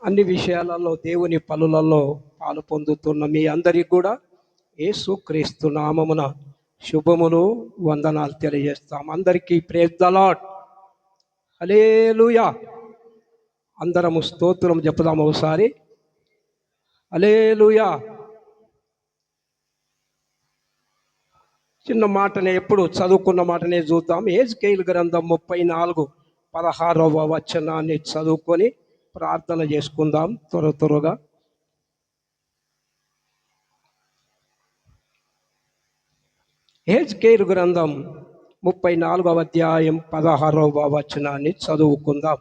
అన్ని విషయాలలో దేవుని పనులలో పాలు పొందుతున్న మీ అందరికీ కూడా యేసుక్రీస్తు నామమున శుభములు వందనాలు తెలియజేస్తాం. అందరికీ ప్రైజ్ ద లార్డ్. హల్లెలూయా. అందరము స్తోత్రం చెప్పుదాము ఒకసారి. హల్లెలూయా. చిన్న మాటనే ఎప్పుడు చదువుకున్న మాటనే చూద్దాం. యెహెజ్కేలు గ్రంథం 34:16 వచనాన్ని చదువుకొని ప్రార్థన చేసుకుందాం త్వరగా. యెహెజ్కేలు గ్రంథం 34:16 వచనాన్ని చదువుకుందాం.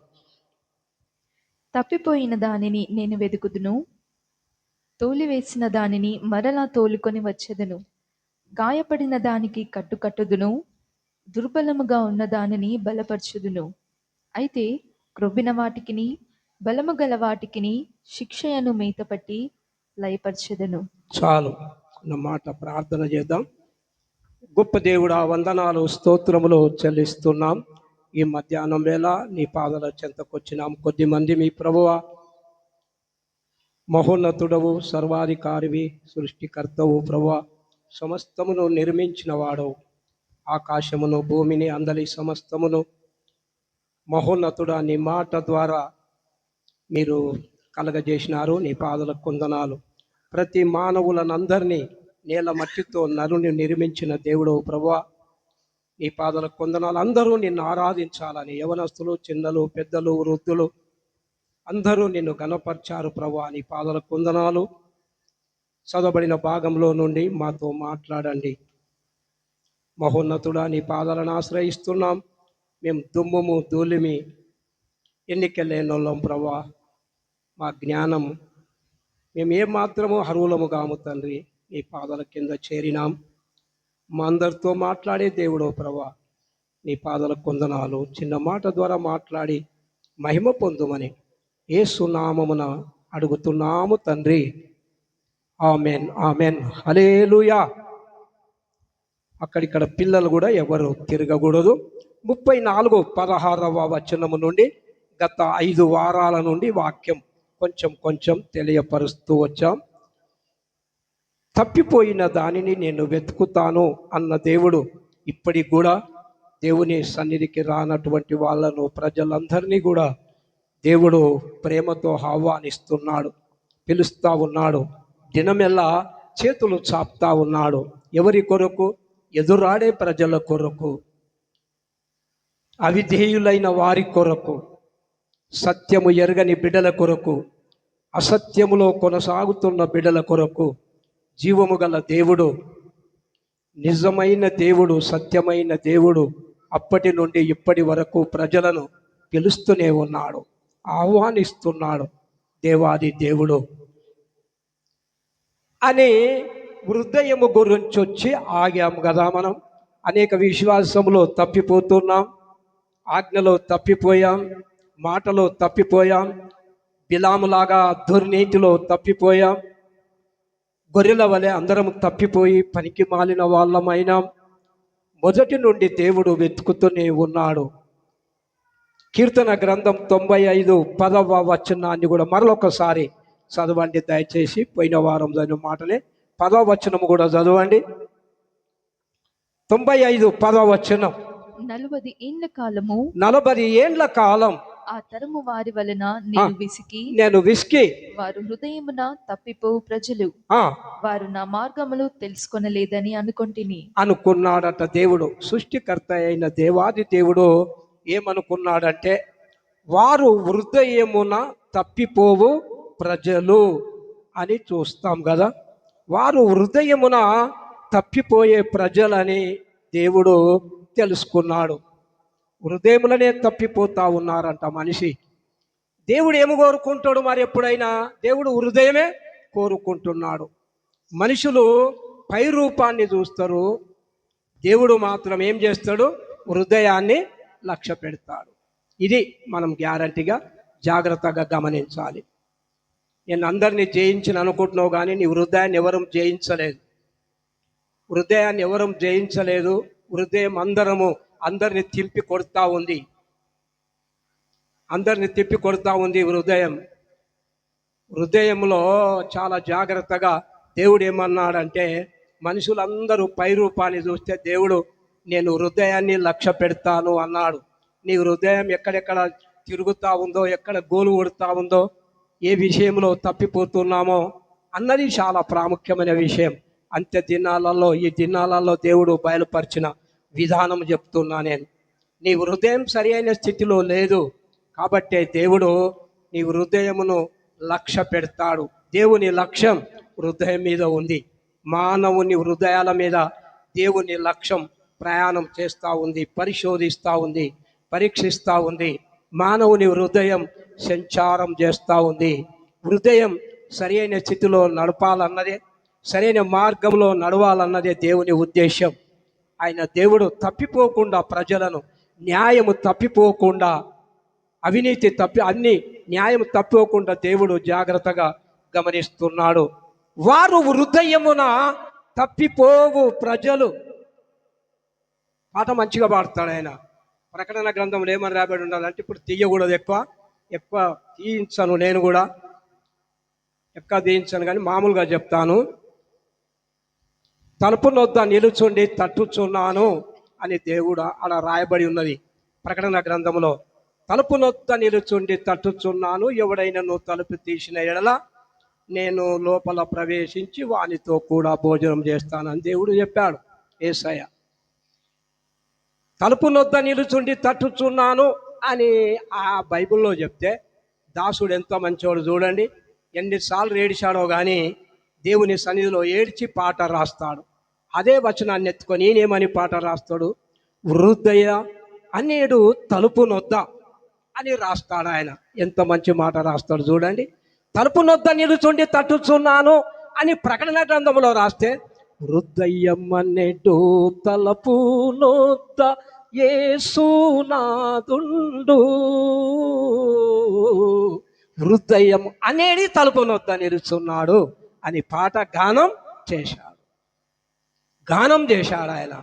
తప్పిపోయిన దానిని నేను వెతుకుదును, తోలివేసిన దానిని మరలా తోలుకొని వచ్చెదను. గాయపడిన దానికి కట్టుదును, దుర్బలముగా ఉన్న దానిని బలపరచుదును. అయితే క్రొవ్విన వాటికిని బలము గల వాటికిని శిక్షయను మేతపట్టి లయపరచెదను. చాలు అన్న మాట ప్రార్థన చేద్దాం. గొప్ప దేవుడా, వందనాలు స్తోత్రములు చెల్లిస్తున్నాం. ఈ మధ్యాహ్నం వేళ నీ పాదాల చెంతకొచ్చినాం. కొద్దిమంది మీ ప్రభువా, మహోన్నతుడవు, సర్వాధికారివి, సృష్టికర్తవు ప్రభువా, సమస్తమును నిర్మించిన వాడవు, ఆకాశమును భూమిని అందలి సమస్తమును మహోన్నతుడా నీ మాట ద్వారా మీరు కలగజేసినారు. నీ పాదలకు వందనాలు. ప్రతి మానవులనందరినీ నేల మట్టితో నరుని నిర్మించిన దేవుడవు ప్రభువా, నీ పాదలకు వందనాలు. అందరూ నిన్ను ఆరాధించాలని యవనస్తులు, చిన్నలు, పెద్దలు, వృద్ధులు అందరూ నిన్ను గణపరిచారు ప్రభువా. నీ పాదలకు వందనాలు. చదవబడిన భాగంలో నుండి మాతో మాట్లాడండి. మహోన్నతుడా నీ పాదాలను ఆశ్రయిస్తున్నాం. మేము దుమ్ముము ధూళిమి ఎన్నికలేనోళ్ళం ప్రభువా. మా జ్ఞానం మేము ఏమాత్రము అర్హులము కాము తండ్రి. నీ పాదాల కింద చేరినాం. మా అందరితో మాట్లాడే దేవుడో ప్రభువా, నీ పాదాలకు వందనాలు. చిన్న మాట ద్వారా మాట్లాడి మహిమ పొందుమని యేసు నామమున అడుగుతున్నాము తండ్రి. Amen, amen. హల్లెలూయా. అక్కడిక్కడ పిల్లలు కూడా ఎవరు తిరగకూడదు. 34:16 వచనము నుండి గత 5 వారాల నుండి వాక్యం కొంచెం తెలియపరుస్తూ వచ్చాం. తప్పిపోయిన దానిని నేను వెతుకుతాను అన్న దేవుడు ఇప్పటికి కూడా దేవుని సన్నిధికి రానటువంటి వాళ్ళను, ప్రజలందరినీ కూడా దేవుడు ప్రేమతో ఆహ్వానిస్తున్నాడు, పిలుస్తూ ఉన్నాడు. దినమెల్లా చేతులు చాపుతా ఉన్నాడు. ఎవరి కొరకు? ఎదురాడే ప్రజల కొరకు, అవిధేయులైన వారి కొరకు, సత్యము ఎరగని బిడ్డల కొరకు, అసత్యములో కొనసాగుతున్న బిడ్డల కొరకు. జీవము గల దేవుడు, నిజమైన దేవుడు, సత్యమైన దేవుడు అప్పటి నుండి ఇప్పటి వరకు ప్రజలను పిలుస్తూనే ఉన్నాడు, ఆహ్వానిస్తున్నాడు. దేవాది దేవుడు అని హృదయము గురించి వచ్చి ఆగాము కదా. మనం అనేక విశ్వాసములో తప్పిపోతున్నాం, ఆజ్ఞలో తప్పిపోయాం, మాటలో తప్పిపోయాం, బిలాములాగా దుర్నీతిలో తప్పిపోయాం, గొర్రెల వలె అందరం తప్పిపోయి పనికి మాలిన వాళ్ళమైనాం. మొదటి నుండి దేవుడు వెతుకుతూనే ఉన్నాడు. కీర్తన గ్రంథం 95:10 వచనాన్ని కూడా మరొకసారి చదవండి దయచేసి. పోయిన వారం చదివిన మాటలే 10వ వచనము కూడా చదవండి. 95:10 వచనం. 40 ఏండ్ల కాలము 40 ఏండ్ల కాలం ఆ తరము వారి వలన నేను విసికి వారు హృదయమున తప్పిపోవు ప్రజలు, వారు నా మార్గములు తెలుసుకొనలేదని అనుకున్నాడట దేవుడు. సృష్టికర్త అయిన దేవాది దేవుడు ఏమనుకున్నాడంటే, వారు హృదయమున తప్పిపోవు ప్రజలు అని చూస్తాం కదా. వారు హృదయమున తప్పిపోయే ప్రజలని దేవుడు తెలుసుకున్నాడు. హృదయములనే తప్పిపోతా ఉన్నారంట మనిషి. దేవుడు ఏమి కోరుకుంటాడు మరి? ఎప్పుడైనా దేవుడు హృదయమే కోరుకుంటున్నాడు. మనుషులు పై రూపాన్ని చూస్తారు, దేవుడు మాత్రం ఏం చేస్తాడు? హృదయాన్ని లక్ష్య పెడతాడు. ఇది మనం గ్యారంటీగా జాగ్రత్తగా గమనించాలి. నేను అందరినీ జయించిన అనుకుంటున్నావు కానీ నీ హృదయాన్ని ఎవరూ జయించలేదు. హృదయాన్ని ఎవరూ జయించలేదు. హృదయం అందరిని తిప్పి కొడతా ఉంది. హృదయం హృదయంలో చాలా జాగ్రత్తగా దేవుడు ఏమన్నాడంటే, మనుషులందరూ పై రూపాన్ని చూస్తే దేవుడు నేను హృదయాన్ని లక్ష్య పెడతాను అన్నాడు. నీ హృదయం ఎక్కడెక్కడ తిరుగుతూ ఉందో, ఎక్కడ గోలు కొడుతూ ఉందో, ఏ విషయంలో తప్పిపోతున్నామో అన్నది చాలా ప్రాముఖ్యమైన విషయం. అంత్య దినాలలో, ఈ దినాలలో దేవుడు బయలుపరిచిన విధానం చెప్తున్నా నేను. నీ హృదయం సరి అయిన స్థితిలో లేదు కాబట్టే దేవుడు నీ హృదయమును లక్ష్య పెడతాడు. దేవుని లక్ష్యం హృదయం మీద ఉంది. మానవుని హృదయాల మీద దేవుని లక్ష్యం ప్రయాణం చేస్తూ ఉంది, పరిశోధిస్తూ ఉంది, పరీక్షిస్తూ ఉంది. మానవుని హృదయం సంచారం చేస్తూ ఉంది. హృదయం సరి అయిన స్థితిలో నడపాలన్నదే, సరైన మార్గంలో నడవాలన్నదే దేవుని ఉద్దేశం. ఆయన దేవుడు తప్పిపోకుండా ప్రజలను, న్యాయము తప్పిపోకుండా, అవినీతి అన్ని న్యాయం తప్పిపోకుండా దేవుడు జాగ్రత్తగా గమనిస్తున్నాడు. వారు హృదయమున తప్పిపోవు ప్రజలు. పాట మంచిగా పాడతాడు ఆయన. ప్రకటన గ్రంథంలో ఏమని రాబడి ఉండాలంటే, ఇప్పుడు తీయకూడదు, ఎక్కువ తీయించను, నేను కూడా ఎక్కువ తీయించను కానీ మామూలుగా చెప్తాను. తలుపు నొద్ద నిలుచుండి తట్టుచున్నాను అని దేవుడు అలా రాయబడి ఉన్నది ప్రకటన గ్రంథంలో. తలుపు నొద్ద నిలుచుండి తట్టుచున్నాను, ఎవడైనా తలుపు తీసిన ఎడల నేను లోపల ప్రవేశించి వానితో కూడా భోజనం చేస్తానని దేవుడు చెప్పాడు. యేసయ్య తలుపు నొద్ద నిలుచుండి తట్టుచున్నాను అని ఆ బైబిల్లో చెప్తే, దాసుడు ఎంత మంచోడు చూడండి. ఎన్నిసార్లు ఏడిచాడో కానీ దేవుని సన్నిధిలో ఏడ్చి పాట రాస్తాడు. అదే వచనాన్ని ఎత్తుకొని ఈయనేమని పాట రాస్తాడు, హృదయ అనేడు తలుపు నొద్ద అని రాస్తాడు ఆయన. ఎంత మంచి మాట రాస్తాడు చూడండి. తలుపు నొద్ద నిలుచుండి తట్టుచున్నాను అని ప్రకటన గ్రంథంలో రాస్తే, హృదయం అనేడు తలుపు నొద్ద యేసునాథుండు, హృదయం అనేది తలుపు నొద్ద నిలుచున్నాడు అని పాట గానం చేశాడు ఆయన.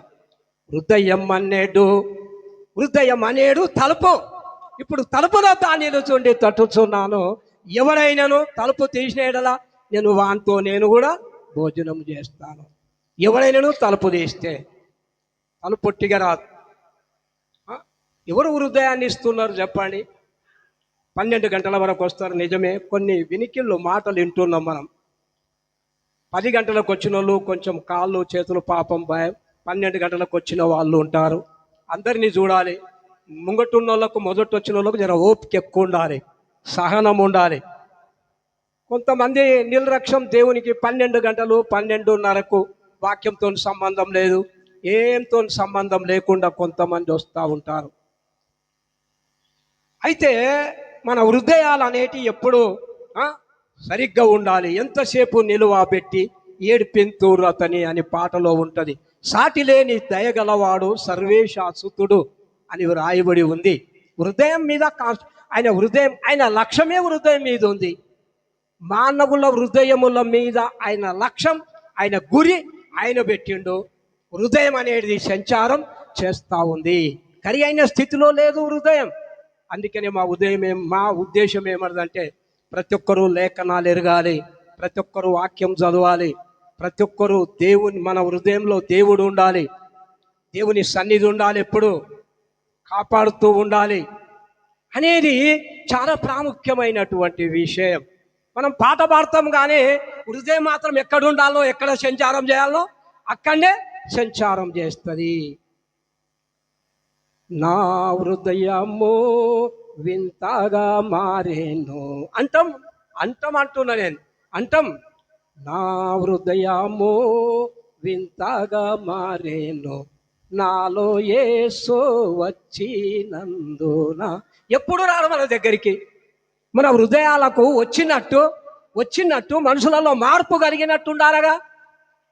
హృదయం అనేడు తలుపు. ఇప్పుడు తలుపు నొద్ద నిలుచుండి తట్టుచున్నాను, ఎవడైనాను తలుపు తీసిన ఎడలా నేను వానితో నేను కూడా భోజనం చేస్తాను. ఎవడైనాను తలుపు తీస్తే, తలుపు పొట్టిగా రాదు. ఎవరు హృదయాన్ని ఇస్తున్నారు చెప్పండి? 12 గంటల వరకు వస్తారు, నిజమే. కొన్ని వినికిళ్ళు మాటలు వింటున్నాం మనం. 10 గంటలకు వచ్చిన వాళ్ళు కొంచెం కాళ్ళు చేతులు పాపం భయం, 12 గంటలకు వచ్చిన వాళ్ళు ఉంటారు. అందరినీ చూడాలి. ముంగట్టున్న వాళ్ళకు, మొదటి వచ్చిన వాళ్ళకు జర ఓపిక ఎక్కువ ఉండాలి, సహనం ఉండాలి. కొంతమంది నిర్లక్ష్యం, దేవునికి 12 గంటలు 12:30కు వాక్యంతో సంబంధం లేదు, ఏంతో సంబంధం లేకుండా కొంతమంది వస్తూ ఉంటారు. అయితే మన హృదయాలు అనేటివి ఎప్పుడు సరిగ్గా ఉండాలి. ఎంతసేపు నిలువ పెట్టి ఏడిపింతురు అతని అని పాటలో ఉంటుంది. సాటి లేని దయగలవాడు సర్వేశాసుతుడు అని రాయబడి ఉంది. హృదయం మీద ఆయన లక్ష్యమే హృదయం మీద ఉంది. మానవుల హృదయముల మీద ఆయన లక్ష్యం, ఆయన గురి ఆయన పెట్టిండు. హృదయం అనేది సంచారం చేస్తూ ఉంది, కరి అయిన స్థితిలో లేదు హృదయం. అందుకనే మా ఉద్దేశం ఏమన్నదంటే, ప్రతి ఒక్కరూ లేఖనాలు ఎరగాలి, ప్రతి ఒక్కరూ వాక్యం చదవాలి, ప్రతి ఒక్కరూ మన హృదయంలో దేవుడు ఉండాలి, దేవుని సన్నిధి ఉండాలి, ఎప్పుడు కాపాడుతూ ఉండాలి అనేది చాలా ప్రాముఖ్యమైనటువంటి విషయం. మనం పాట పాడతాం కానీ హృదయం మాత్రం ఎక్కడ ఉండాలో, ఎక్కడ సంచారం చేయాలో అక్కడనే సంచారం చేస్తుంది. నా హృదయము వింతగా మారేను అంటున్నా నేను. నా హృదయము వింతగా మారేను, నాలో యేసు వచ్చినందున. ఎప్పుడు రాడు మన దగ్గరికి? మన హృదయాలకు వచ్చినట్టు మనుషులలో మార్పు కలిగినట్టు ఉండాలగా.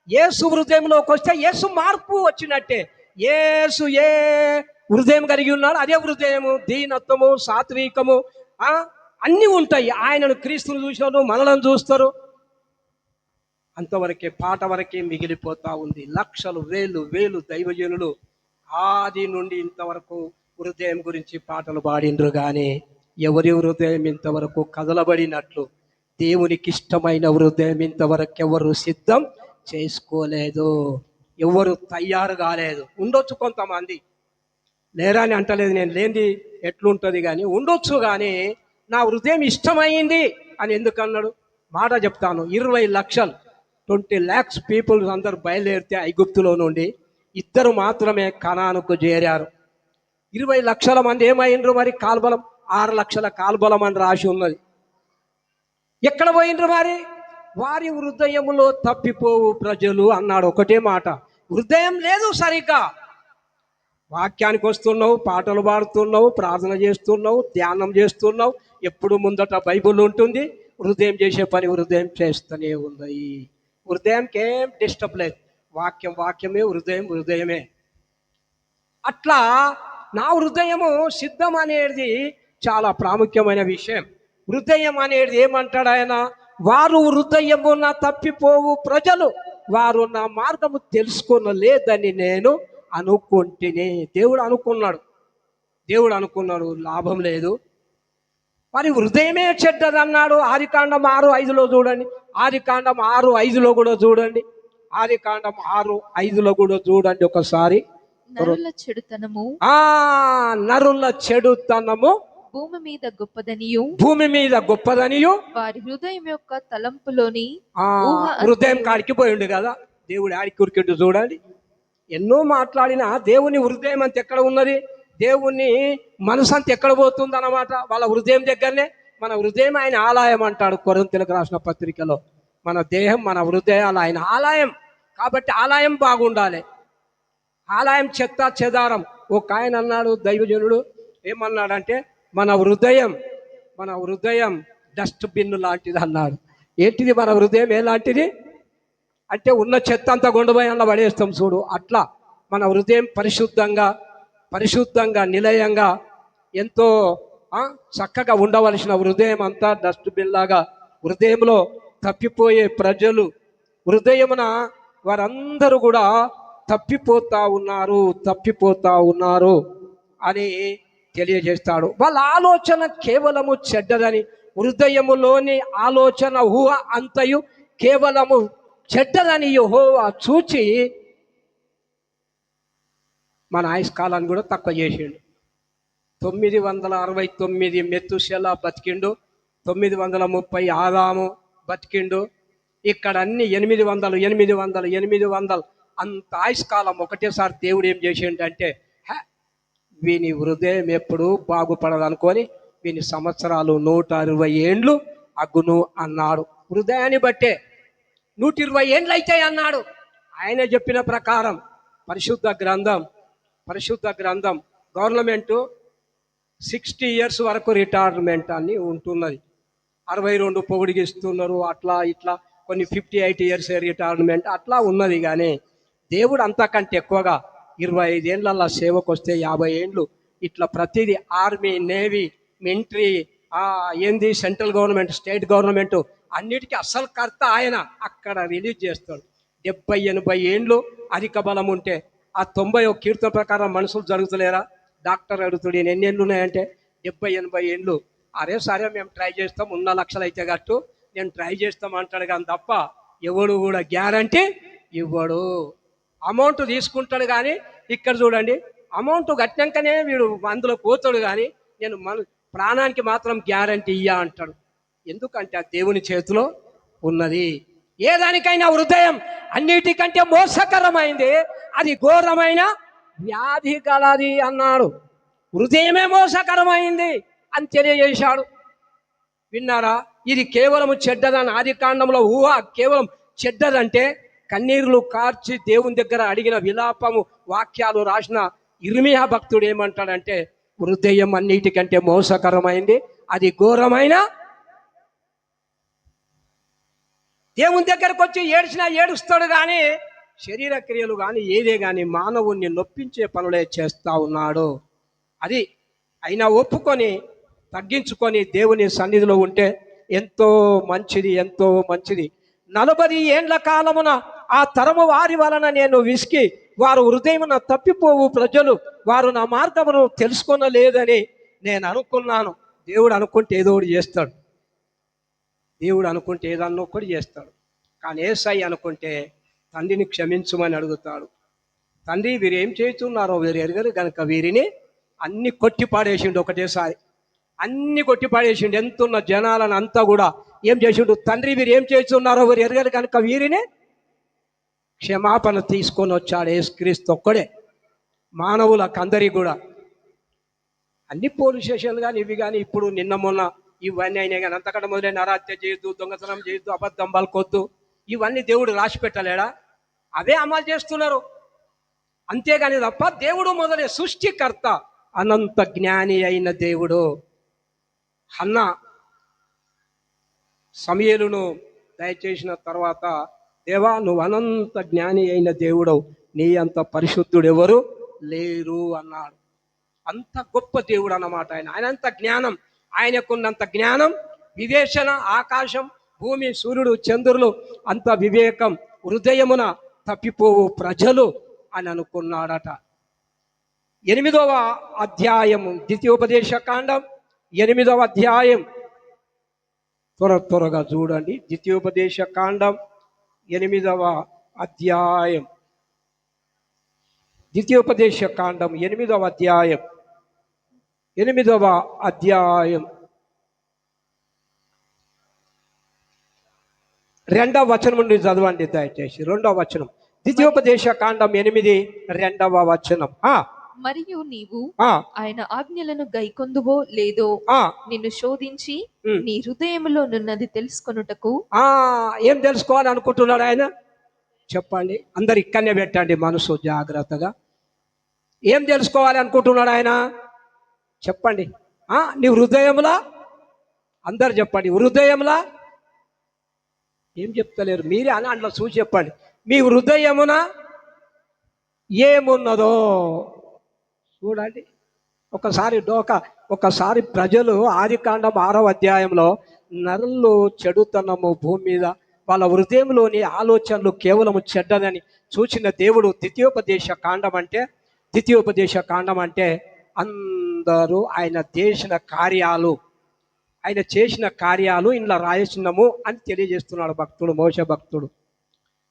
యేసు హృదయంలోకి వస్తే యేసు మార్పు వచ్చినట్టే. యేసు ఏ హృదయం కలిగి ఉన్నాడు, అదే హృదయము, దీనత్వము, సాత్వికము అన్నీ ఉంటాయి. ఆయనను, క్రీస్తును చూసినారు, మనలను చూస్తారు. అంతవరకే, పాట వరకే మిగిలిపోతా ఉంది. లక్షలు వేలు దైవజనులు ఆది నుండి ఇంతవరకు హృదయం గురించి పాటలు పాడిండ్రు కానీ ఎవరి హృదయం ఇంతవరకు కదలబడినట్లు, దేవునికి ఇష్టమైన హృదయం ఇంతవరకు ఎవరు సిద్ధం చేసుకోలేదు, ఎవరు తయారు కాలేదు. ఉండొచ్చు కొంతమంది, లేరా అని అంటలేదు, నేను లేనిది ఎట్లుంటుంది కానీ ఉండొచ్చు, కానీ నా హృదయం ఇష్టమైంది అని ఎందుకు అన్నాడు? మాట చెప్తాను. 20 లక్షలు 20 lakhs పీపుల్ అందరూ బయలుదేరితే ఐగుప్తులో నుండి 2 మాత్రమే కనానుకు చేరారు. 20 లక్షల మంది ఏమైండ్రు మరి? కాల్బలం 6 లక్షల కాల్బలం అని రాసి ఉన్నది. ఎక్కడ పోయిండ్రు మరి? వారి హృదయములో తప్పిపోవు ప్రజలు అన్నాడు. ఒకటే మాట, హృదయం లేదు సరిగ్గా. వాక్యానికి వస్తున్నావు, పాటలు పాడుతున్నావు, ప్రార్థన చేస్తున్నావు, ధ్యానం చేస్తున్నావు, ఎప్పుడు ముందట బైబుల్ ఉంటుంది, హృదయం చేసే పని హృదయం చేస్తూనే ఉంది. హృదయంకి ఏం డిస్టర్బ్ లేదు. వాక్యం వాక్యమే, హృదయం హృదయమే. అట్లా నా హృదయము సిద్ధం అనేది చాలా ప్రాముఖ్యమైన విషయం. హృదయం అనేది ఏమంటాడు ఆయన? వారు హృదయమున తప్పిపోవు ప్రజలు, వారు నా మార్గము తెలుసుకోలేదని నేను అనుకుంటేనే. దేవుడు అనుకున్నాడు, లాభం లేదు. మరి హృదయమే చెడ్డదన్నాడు. ఆదికాండం 6:5 చూడండి, ఆదికాండం 6:5 కూడా చూడండి, ఆదికాండం 6:5 కూడా చూడండి ఒకసారి. నరుల చెడుతనము భూమి మీద గొప్పదనియు వారి హృదయం యొక్క తలంపులోని హృదయం కాడికి పోయిండు కదా దేవుడు. ఆడికి ఉరికిండు చూడండి. ఎన్నో మాట్లాడినా దేవుని హృదయం అంత ఎక్కడ ఉన్నది? దేవుని మనసు అంత ఎక్కడ పోతుంది అన్నమాట? వాళ్ళ హృదయం దగ్గరనే. మన హృదయం ఆయన ఆలయం అంటాడు కొరింథీయులకు రాసిన పత్రికలో. మన దేహం, మన హృదయాలు ఆయన ఆలయం. కాబట్టి ఆలయం బాగుండాలి. ఆలయం చెత్త చెదారం. ఒక ఆయన అన్నాడు, దైవజనుడు ఏమన్నాడంటే, మన హృదయం డస్ట్బిన్ లాంటిది అన్నాడు. ఏంటిది మన హృదయం? ఎలాంటిది అంటే, ఉన్న చెత్త అంతా గుండెపోయి అలా పడేస్తాం చూడు, అట్లా మన హృదయం పరిశుద్ధంగా నిలయంగా ఎంతో చక్కగా ఉండవలసిన హృదయం అంతా డస్ట్బిన్ లాగా హృదయంలో తప్పిపోయే ప్రజలు, హృదయమున వారందరూ కూడా తప్పిపోతా ఉన్నారు అని తెలియజేస్తాడు. వాళ్ళ ఆలోచన కేవలము చెడ్డదని, హృదయములోని ఆలోచన ఊహ అంతయు కేవలము చెడ్డదని యెహోవా చూచి మన ఆయుష్కాలాన్ని కూడా తక్కువ చేసిండు. 969 మెతుషెలా బతికిండు, 930 ఆదాము బతికిండు. ఇక్కడ అన్ని 800 అంత ఆయుష్కాలం ఒకటేసారి దేవుడు ఏం చేసిండంటే, వీని హృదయం ఎప్పుడు బాగుపడదు అనుకొని వీని సంవత్సరాలు 160 ఏండ్లు అగ్గును అన్నాడు. హృదయాన్ని బట్టే 120 ఏండ్లు అవుతాయి అన్నాడు. ఆయన చెప్పిన ప్రకారం పరిశుద్ధ గ్రంథం గవర్నమెంటు 60 years వరకు రిటైర్మెంట్ అని ఉంటున్నది. 62 పొడిగిస్తున్నారు, అట్లా ఇట్లా కొన్ని 58 years రిటైర్మెంట్ అట్లా ఉన్నది. కానీ దేవుడు అంతకంటే ఎక్కువగా 25 ఏండ్ల సేవకు వస్తే 50 ఏండ్లు ఇట్లా ప్రతిదీ army, navy, military, central government, state government అన్నిటికీ అసలు కర్త ఆయన. అక్కడ రిలీజ్ చేస్తాడు. 70-80 ఏండ్లు అధిక బలం ఉంటే ఆ 90 కీర్తన ప్రకారం మనుషులు జరుగుతలేరా? డాక్టర్ అడుగుతాడు, నేను ఎన్ని ఏండ్లు ఉన్నాయంటే 70-80 ఏండ్లు. అరే సరే మేము ట్రై చేస్తాం, 1 లక్షలు అయితే గట్టు నేను ట్రై చేస్తాం అంటాడు. కానీ తప్ప ఎవడు కూడా గ్యారంటీ ఇవ్వడు. అమౌంట్ తీసుకుంటాడు కానీ, ఇక్కడ చూడండి, అమౌంట్ కట్టినాకనే వీడు అందులో పోతాడు. కానీ నేను ప్రాణానికి మాత్రం గ్యారంటీ ఇయ్యా అంటాడు. ఎందుకంటే ఆ దేవుని చేతిలో ఉన్నది. ఏదానికైనా హృదయం అన్నిటికంటే మోసకరమైంది, అది ఘోరమైన వ్యాధి గలది అన్నాడు. హృదయమే మోసకరమైంది అని తెలియజేశాడు. విన్నారా? ఇది కేవలం చెడ్డదని ఆదికాండంలో ఊహ కేవలం చెడ్డదంటే, కన్నీరులు కార్చి దేవుని దగ్గర అడిగిన విలాపము వాక్యాలు రాసిన ఇర్మియా భక్తుడు ఏమంటాడంటే, హృదయం అన్నిటికంటే మోసకరమైంది, అది ఘోరమైన. దేవుని దగ్గరకు వచ్చి ఏడుస్తాడు కానీ శరీర క్రియలు కానీ ఏదే కానీ మానవుణ్ణి నొప్పించే పనులే చేస్తూ ఉన్నాడు. అది అయినా ఒప్పుకొని తగ్గించుకొని దేవుని సన్నిధిలో ఉంటే ఎంతో మంచిది. 40 ఏండ్ల కాలమున ఆ తరము వారి వలన నేను విసికి, వారు హృదయమున తప్పిపోవు ప్రజలు, వారు నా మార్గమును తెలుసుకొనలేదని నేను అనుకున్నాను. దేవుడు అనుకుంటే ఏదో ఒకటి చేస్తాడు. దేవుడు అనుకుంటే ఏదన్నా ఒక్కటి చేస్తాడు. కానీ యేసయ్య అనుకుంటే తండ్రిని క్షమించమని అడుగుతాడు. తండ్రి వీరు ఏం చేస్తున్నారో వీరు ఎరగరు కనుక వీరిని అన్ని కొట్టి పాడేసిండు. ఒకటేసారి అన్ని కొట్టి పాడేసిండు. ఎంతున్న జనాలను అంతా కూడా ఏం చేసిండు, తండ్రి వీరు ఏం చేస్తున్నారో వీరు ఎరగరు కనుక వీరిని క్షమాపణ తీసుకొని వచ్చాడు. యేసుక్రీస్తు ఒక్కడే మానవులకు అందరికీ కూడా. అన్ని పోలీస్ స్టేషన్లు కానీ ఇవి కానీ ఇప్పుడు నిన్న మొన్న ఇవన్నీ అయినాయి. కానీ అంతకంటే మొదలైన నరహత్య చేయొద్దు, దొంగతనం చేయొద్దు, అబద్ధం పలకొద్దు, ఇవన్నీ దేవుడు రాసి పెట్టలేడా? అవే అమలు చేస్తున్నారు. అంతేగాని తప్ప దేవుడు మొదలే సృష్టికర్త, అనంత జ్ఞాని అయిన దేవుడు. హన్న సమూయేలును దయచేసిన తర్వాత, దేవా నువ్వు అనంత జ్ఞాని అయిన దేవుడవు, నీ అంత పరిశుద్ధుడు ఎవరు లేరు అన్నాడు. అంత గొప్ప దేవుడు అన్నమాట ఆయన. ఆయనంత జ్ఞానం, ఆయనకున్నంత జ్ఞానం, వివేచన, ఆకాశం, భూమి, సూర్యుడు, చంద్రులు, అంత వివేకం హృదయమున తప్పిపోవు ప్రజలు అని అనుకున్నాడట. 8వ అధ్యాయము ద్వితీయోపదేశ కాండం 8వ అధ్యాయం త్వరగా చూడండి. ద్వితీయోపదేశ కాండం 8వ అధ్యాయం, ద్వితీయోపదేశ కాండం 8వ అధ్యాయం 8వ అధ్యాయం 2వ వచనం నుండి చదవండి దయచేసి. 2వ వచనం, ద్వితీయోపదేశ కాండం 8 2వ వచనం. మరియు నీవు ఆయన ఆజ్ఞలను గైకొందువో లేదో నిన్ను శోధించి నీ హృదయములో నున్నది తెలుసుకొనుటకు. ఏం తెలుసుకోవాలి అనుకుంటున్నాడు ఆయన? చెప్పండి, అందరు ఇక్కడనే పెట్టండి మనసు జాగ్రత్తగా. ఏం తెలుసుకోవాలి అనుకుంటున్నాడు ఆయన? చెప్పండి. నీ హృదయంలా, అందరు చెప్పండి, హృదయంలా. ఏం చెప్తలేరు మీరే అని అందులో చూసి చెప్పండి. మీ హృదయమున ఏమున్నదో చూడండి. ఒకసారి ప్రజలు ఆదికాండం 6వ అధ్యాయంలో నరులు చెడుతనము భూమి మీద, వాళ్ళ హృదయంలోని ఆలోచనలు కేవలం చెడ్డదని చూసిన దేవుడు ద్వితీయోపదేశ కాండం అంటే అందరూ ఆయన చేసిన కార్యాలు ఇంట్లో రాయచిన్నము అని తెలియజేస్తున్నాడు భక్తుడు, మోషే భక్తుడు.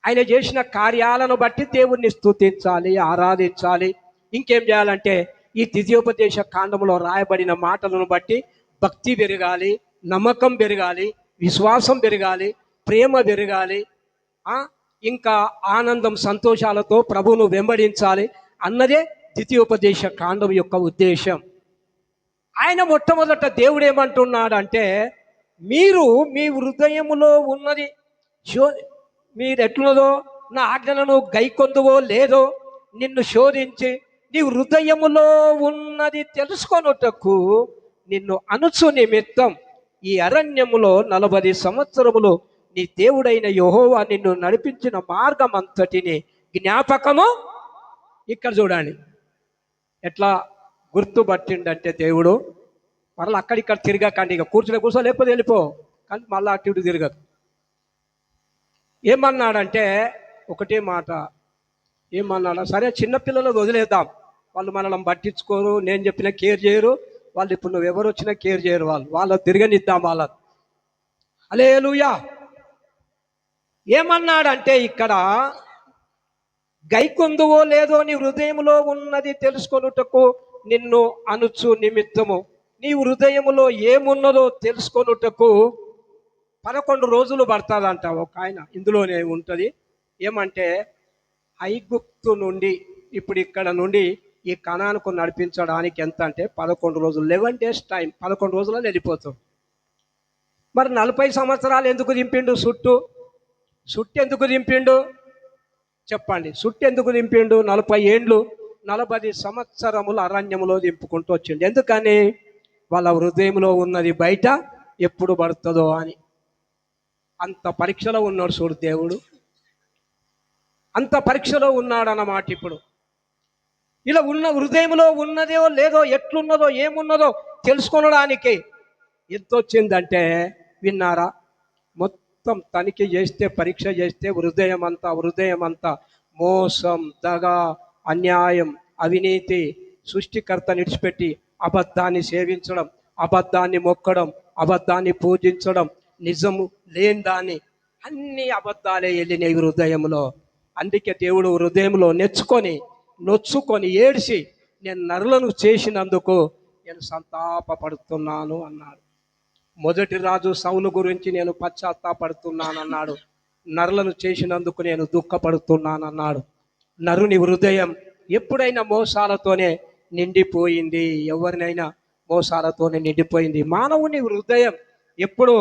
ఆయన చేసిన కార్యాలను బట్టి దేవుణ్ణి స్తుతించాలి, ఆరాధించాలి. ఇంకేం చేయాలంటే ఈ ద్వితీయోపదేశ కాండంలో రాయబడిన మాటలను బట్టి భక్తి పెరగాలి, నమ్మకం పెరగాలి, విశ్వాసం పెరగాలి, ప్రేమ పెరగాలి, ఇంకా ఆనందం సంతోషాలతో ప్రభువును వెంబడించాలి అన్నదే ద్వితీయోపదేశ కాండం యొక్క ఉద్దేశం. ఆయన మొట్టమొదట దేవుడు ఏమంటున్నాడంటే, మీరు మీ హృదయములో ఉన్నది మీరు ఎట్లున్నదో, నా ఆజ్ఞలను గైకొందువో లేదో నిన్ను శోధించి నీ హృదయములో ఉన్నది తెలుసుకొనుటకు నిన్ను అనుచు నిమిత్తం ఈ అరణ్యములో 40 సంవత్సరములు నీ దేవుడైన యెహోవా నిన్ను నడిపించిన మార్గం అంతటిని జ్ఞాపకము. ఇక్కడ చూడండి ఎట్లా గుర్తుపట్టిండంటే దేవుడు, మరలా అక్కడిక్కడ తిరగకండి, ఇక కూర్చో లేకపోతే వెళ్ళిపో, కానీ మళ్ళీ అటు ఇటు తిరగదు. ఏమన్నాడంటే ఒకటే మాట, ఏమన్నాడా, సరే చిన్నపిల్లలు వదిలేద్దాం, వాళ్ళు మనల్ని పట్టించుకోరు, నేను చెప్పిన కేర్ చేయరు వాళ్ళు, ఇప్పుడు నువ్వు ఎవరు వచ్చినా కేర్ చేయరు, వాళ్ళు తిరగనిద్దాం వాళ్ళని. హల్లెలూయా. ఏమన్నాడంటే ఇక్కడ, గైకొందువో లేదో నీ హృదయములో ఉన్నది తెలుసుకొనుటకు నిన్ను అనుచు నిమిత్తము. నీ హృదయములో ఏమున్నదో తెలుసుకొనుటకు 11 రోజులు పడుతుందంట. ఒక ఆయన ఇందులోనే ఉంటుంది. ఏమంటే ఐగుప్తు నుండి ఇప్పుడు ఇక్కడ నుండి ఈ కనానుకు నడిపించడానికి ఎంత అంటే 11 రోజులు, 11 days టైం. 11 రోజులలో వెళ్ళిపోతాం. మరి 40 సంవత్సరాలు ఎందుకు దింపిండు? చుట్టు ఎందుకు దింపిండు చెప్పండి? చుట్టు ఎందుకు దింపిండు? 40 ఏండ్లు 40 సంవత్సరములు అరణ్యములో దింపుకుంటూ వచ్చిండు. ఎందుకని? వాళ్ళ హృదయంలో ఉన్నది బయట ఎప్పుడు పడుతుందో అని. అంత పరీక్షలో ఉన్నాడు చూడు దేవుడు, అంత పరీక్షలో ఉన్నాడు అన్నమాట. ఇప్పుడు ఇలా ఉన్న హృదయంలో ఉన్నదో లేదో, ఎట్లున్నదో ఏమున్నదో తెలుసుకొనడానికి ఎంత వచ్చిందంటే, విన్నారా, మొత్తం తనిఖీ చేస్తే, పరీక్ష చేస్తే హృదయం అంతా మోసం, దగ, అన్యాయం, అవినీతి, సృష్టికర్త నిడిచిపెట్టి అబద్ధాన్ని సేవించడం, అబద్ధాన్ని మొక్కడం, అబద్ధాన్ని పూజించడం, నిజము లేని దాన్ని అన్ని అబద్ధాలే వెళ్ళినాయి హృదయంలో. అందుకే దేవుడు హృదయంలో నొచ్చుకొని ఏడిసి నేను నరులను చేసినందుకు నేను సంతాపపడుతున్నాను అన్నాడు. మొదటి రాజు సౌలు గురించి నేను పశ్చాత్తాపడుతున్నానన్నాడు. నరులను చేసినందుకు నేను దుఃఖపడుతున్నానన్నాడు. నరుని హృదయం ఎప్పుడైనా మోసాలతోనే నిండిపోయింది. ఎవరినైనా మోసాలతోనే నిండిపోయింది. మానవుని హృదయం ఎప్పుడు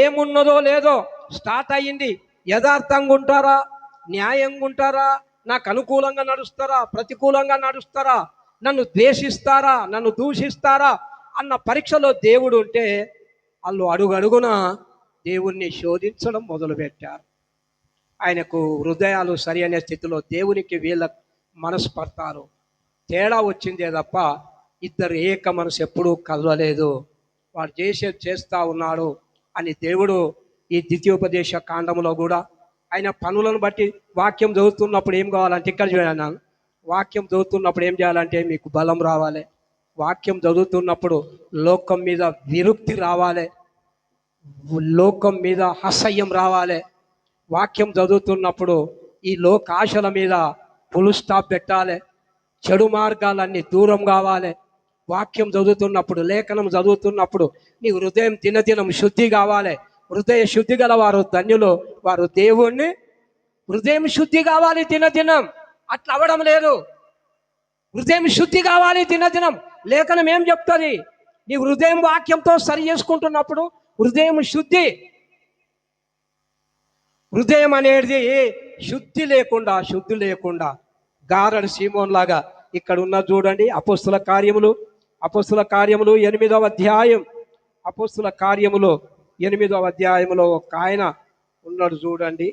ఏమున్నదో లేదో స్టార్ట్ అయ్యింది. యథార్థంగా ఉంటారా, న్యాయంగా ఉంటారా, నాకు అనుకూలంగా నడుస్తారా, ప్రతికూలంగా నడుస్తారా, నన్ను ద్వేషిస్తారా, నన్ను దూషిస్తారా అన్న పరీక్షలో దేవుడు ఉంటే వాళ్ళు అడుగడుగున దేవుణ్ణి శోధించడం మొదలుపెట్టారు. ఆయనకు హృదయాలు సరి అనే స్థితిలో దేవునికి వీళ్ళ మనసు పడతారు. తేడా వచ్చిందే తప్ప ఇద్దరు ఏక మనసు ఎప్పుడూ కలవలేదు. వాడు చేస్తూ ఉన్నాడు అని దేవుడు ఈ ద్వితీయోపదేశ కాండంలో కూడా ఆయన పనులను బట్టి వాక్యం చదువుతున్నప్పుడు ఏం కావాలంటే, ఇక్కడ చూడండి, వాక్యం చదువుతున్నప్పుడు ఏం చేయాలంటే మీకు బలం రావాలి. వాక్యం చదువుతున్నప్పుడు లోకం మీద విరుక్తి రావాలి, లోకం మీద అసహ్యం రావాలి. వాక్యం చదువుతున్నప్పుడు ఈ లోకాశల మీద ఫుల్ స్టాప్ పెట్టాలి, చెడు మార్గాలన్నీ దూరం కావాలి. వాక్యం చదువుతున్నప్పుడు, లేఖనం చదువుతున్నప్పుడు నీ హృదయం దినదినం శుద్ధి కావాలి. హృదయ శుద్ధి గల వారు ధన్యులు, వారు దేవుణ్ణి. హృదయం శుద్ధి కావాలి దినదినం. అట్లా అవ్వడం లేదు. హృదయం శుద్ధి కావాలి దినదినం. లేఖనం ఏం చెప్తుంది? నీ హృదయం వాక్యంతో సరి చేసుకుంటున్నప్పుడు హృదయం శుద్ధి. హృదయం అనేది శుద్ధి లేకుండా గారడి సీమోన్ లాగా ఇక్కడ ఉన్న చూడండి. అపోస్తుల కార్యములు 8వ అధ్యాయం, అపోస్తుల కార్యములు 8వ అధ్యాయంలో ఒక ఆయన ఉన్నాడు చూడండి.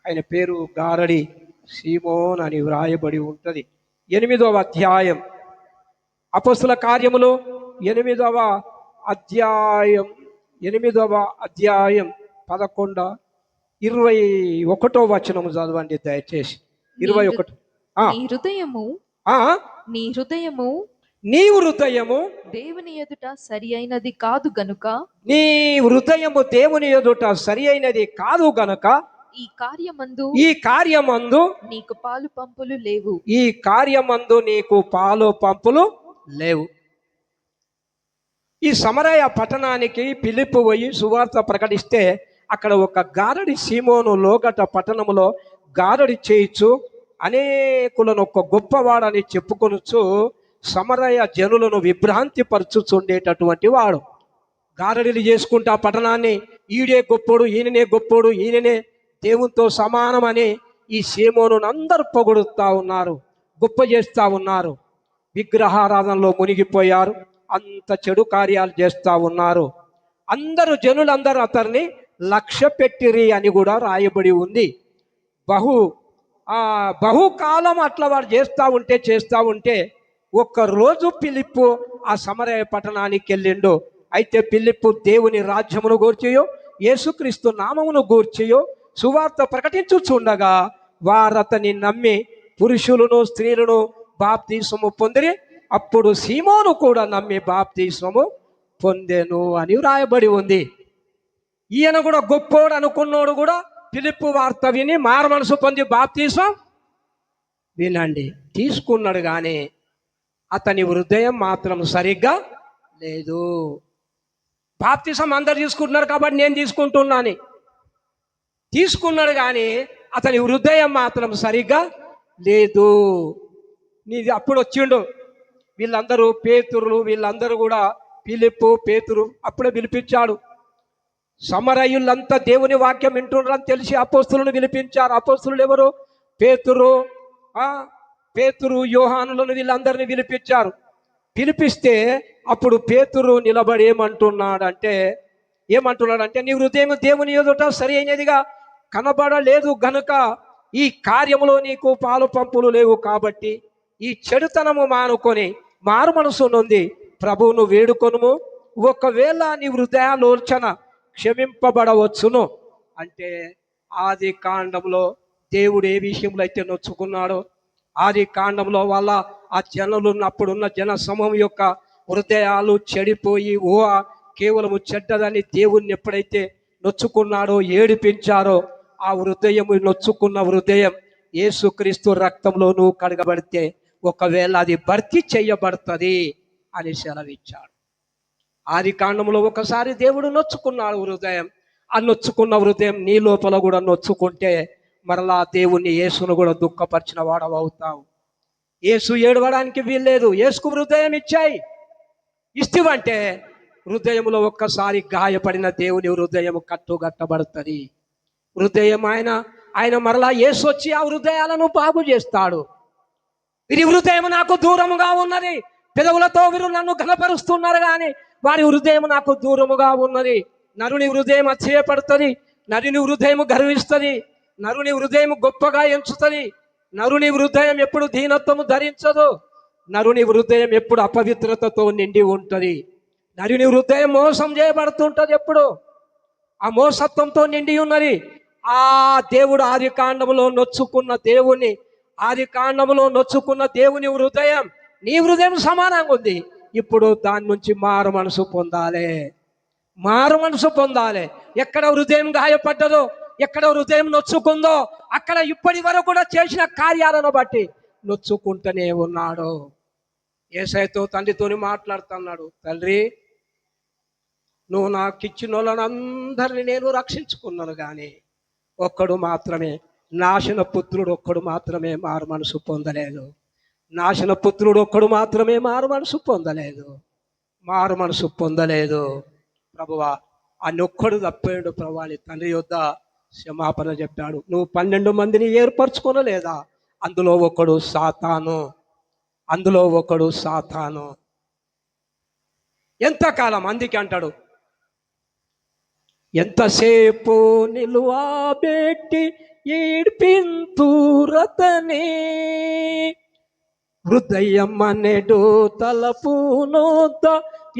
ఆయన పేరు గారడి సీమోన్ అని వ్రాయబడి ఉంటుంది. 8వ అధ్యాయం, అపోస్తుల కార్యములు 8వ అధ్యాయం 21 వచనము చదవండి దయచేసి. 21. నీ హృదయము దేవుని ఎదుట సరి అయినది కాదు గనుక, నీ హృదయము దేవుని ఎదుట సరి అయినది కాదు గనుక ఈ కార్యమందు నీకు పాలు పంపులు లేవు. ఈ సమరయ పట్టణానికి ఫిలిప్పు పోయి సువార్త ప్రకటిస్తే అక్కడ ఒక గారడి సీమోను లోగట పట్టణములో గారడి చేయించు అనేకులను ఒక గొప్పవాడని చెప్పుకొనొచ్చు సమరయ జనులను విభ్రాంతి పరచుచుండేటటువంటి వాడు. గారడిలు చేసుకుంటా పట్టణాన్ని ఈడే గొప్పోడు, ఈయననే దేవునితో సమానమని ఈ సీమోను అందరూ పొగుడుతూ ఉన్నారు, గొప్ప చేస్తూ ఉన్నారు. విగ్రహారాధనలో మునిగిపోయారు, అంత చెడు కార్యాలు చేస్తూ ఉన్నారు. జనులందరూ అతన్ని లక్ష్య పెట్టిరి అని కూడా రాయబడి ఉంది. బహుకాలం అట్లా వాడు చేస్తూ ఉంటే ఒక్కరోజు ఫిలిప్పు ఆ సమరయ పట్టణానికి వెళ్ళిండు. అయితే ఫిలిప్పు దేవుని రాజ్యమును గూర్చియో యేసుక్రీస్తు నామమును గూర్చియో సువార్త ప్రకటించుచుండగా వారతని నమ్మి పురుషులను స్త్రీలను బాప్తిస్మము పొందిరి. అప్పుడు సీమోను కూడా నమ్మి బాప్తిస్మము పొందెను అని వ్రాయబడి ఉంది. ఈయన కూడా గొప్పోడు అనుకున్నోడు కూడా ఫిలిప్పు వార్త విని మారు మనసు పొంది బాప్తిస్మం వినండి తీసుకున్నాడు. కానీ అతని హృదయం మాత్రం సరిగ్గా లేదు. బాప్తిసం అందరు తీసుకుంటున్నారు కాబట్టి నేను తీసుకున్నాడు కానీ అతని హృదయం మాత్రం సరిగ్గా లేదు. నీది అప్పుడు వచ్చిండు వీళ్ళందరూ వీళ్ళందరూ కూడా ఫిలిప్పు పేతురు అప్పుడే పిలిపించాడు. సమరయులంతా దేవుని వాక్యం వింటున్నారని తెలిసి అపోస్తులను పిలిపించారు. అపోస్తులు ఎవరు? పేతురు యోహానులను వీళ్ళందరినీ పిలిపించారు. పిలిపిస్తే అప్పుడు పేతురు నిలబడి ఏమంటున్నాడంటే నీ హృదయం దేవుని ఎదుట సరి అయినదిగా కనబడలేదు గనుక ఈ కార్యములో నీకు పాలు పంపులు లేవు. కాబట్టి ఈ చెడుతనము మానుకొని మారు మనసు నొంది ప్రభువును వేడుకొనుము. ఒకవేళ నీ హృదయాలోచన క్షమింపబడవచ్చును. అంటే ఆది కాండంలో దేవుడు ఏ విషయంలో అయితే నొచ్చుకున్నాడో, ఆది కాండంలో వాళ్ళ ఆ జనులు అప్పుడున్న జన సమూహం యొక్క హృదయాలు చెడిపోయి కేవలము చెడ్డదని దేవుణ్ణి ఎప్పుడైతే నొచ్చుకున్నాడో ఏడిపించారో ఆ హృదయం, నొచ్చుకున్న హృదయం యేసుక్రీస్తు రక్తంలోనూ కడగబడితే ఒకవేళ అది భర్తీ చేయబడుతుంది అని సెలవిచ్చాడు. ఆది కాండంలో ఒకసారి దేవుడు నొచ్చుకున్నాడు హృదయం. ఆ నొచ్చుకున్న హృదయం నీ లోపల కూడా నొచ్చుకుంటే మరలా దేవుణ్ణి, యేసును కూడా దుఃఖపరిచిన వాడవు అవుతావు. యేసు ఏడవడానికి వీల్లేదు. యేసుకు హృదయం ఇచ్చాయి. ఇస్తివంటే హృదయంలో ఒక్కసారి గాయపడిన దేవుని హృదయం కట్టుగట్టబడుతుంది. హృదయం ఆయన మరలా యేసు వచ్చి ఆ హృదయాలను బాగు చేస్తాడు. వీరి హృదయం నాకు దూరముగా ఉన్నది, పెదవులతో వీరు నన్ను ఘనపరుస్తున్నారు కానీ వారి హృదయం నాకు దూరముగా ఉన్నది. నరుని హృదయం అతిశయపడుతుంది, నరుని హృదయం గర్విస్తుంది, నరుని హృదయం గొప్పగా ఎంచుతుంది. నరుని హృదయం ఎప్పుడు దీనత్వము ధరించదు. నరుని హృదయం ఎప్పుడు అపవిత్రతతో నిండి ఉంటుంది. నరుని హృదయం మోసం చేయబడుతుంటుంది. ఎప్పుడు ఆ మోసత్వంతో నిండి ఉన్నది. ఆ దేవుడు ఆది కాండములో నొచ్చుకున్న దేవుని, ఆది కాండములో నొచ్చుకున్న దేవుని హృదయం నీ హృదయం సమానంగా ఉంది. ఇప్పుడు దాని నుంచి మారు మనసు పొందాలి, మారు మనసు పొందాలి. ఎక్కడ హృదయం గాయపడ్డదో, ఎక్కడ హృదయం నొచ్చుకుందో అక్కడ ఇప్పటి వరకు కూడా చేసిన కార్యాలను బట్టి నొచ్చుకుంటూనే ఉన్నాడు. యేసయ్యతో, తండ్రితోని మాట్లాడుతున్నాడు. తండ్రి, నువ్వు నాకు ఇచ్చిన వాళ్ళని నేను రక్షించుకున్నాను, కానీ ఒక్కడు మాత్రమే, నాశన పుత్రుడు ఒక్కడు మాత్రమే మారు మనసు పొందలేదు. నాశన పుత్రుడు ఒక్కడు మాత్రమే మారు మనసు పొందలేదు, మారు మనసు పొందలేదు. ప్రభువా, ఆ నొక్కడు తప్పాడు. ప్రభువా, తండ్రి యొద్ద క్షమాపణ చెప్పాడు. నువ్వు 12 మందిని ఏర్పరచుకోనలేదా? అందులో ఒకడు సాతాను, అందులో ఒకడు సాతాను. ఎంతకాలం? అందుకే అంటాడు, ఎంతసేపు నిలువబెట్టి ఈడ్పింతురతని, హృదయం అనేడు తలపునొద్ద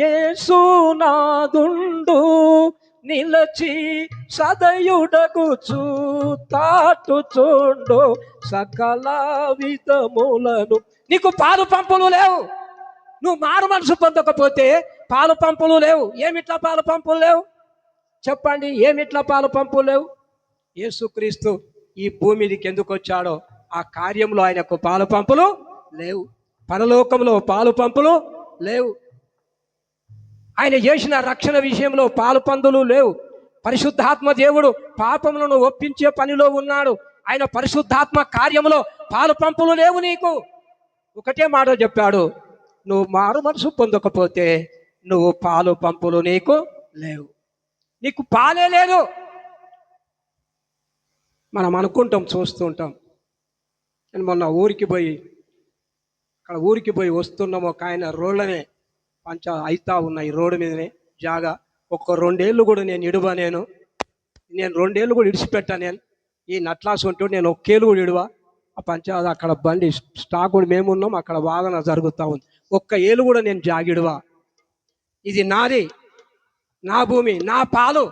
యేసునాదుండు, నిలచి సదయుడగుచు తాటుచుండు సకల విధములను. నీకు పాలు పంపులు లేవు. నువ్వు మారు మనసు పొందకపోతే పాలు పంపులు లేవు. ఏమిట్లా పాలు పంపులు లేవు? చెప్పండి, ఏమిట్లా పాలు పంపులు లేవు? యేసుక్రీస్తు ఈ భూమి మీదకి ఎందుకు వచ్చాడో ఆ కార్యంలో ఆయనకు పాలు పంపులు లేవు. పరలోకంలో పాలు పంపులు లేవు. ఆయన చేసిన రక్షణ విషయంలో పాలు పందులు లేవు. పరిశుద్ధాత్మ దేవుడు పాపములను ఒప్పించే పనిలో ఉన్నాడు. ఆయన పరిశుద్ధాత్మ కార్యంలో పాలు పంపులు లేవు నీకు. ఒకటే మాట చెప్పాడు, నువ్వు మారు మనసు పొందకపోతే నువ్వు పాలు పంపులు నీకు లేవు. నీకు పాలే లేదు. మనం అనుకుంటాం, చూస్తూ ఉంటాం. నేను మొన్న ఊరికి పోయి వస్తున్నాము. ఒక ఆయన రోడ్లనే అయితా ఉన్నాయి, రోడ్డు మీదనే జాగా. ఒక్క 2 ఏళ్ళు కూడా నేను నేను 2 ఏళ్ళు కూడా ఇడిచిపెట్టా. నేను ఈ నట్లాసు ఉంటూ నేను 1 ఏళ్ళు కూడా ఇడువా. ఆ పంచాయతీ అక్కడ బండి స్టాక్ కూడా మేమున్నాం, అక్కడ వాదన జరుగుతూ ఉంది. 1 ఏళ్ళు కూడా నేను జాగిడువా. ఇది నాది, నా భూమి, నా పాలు.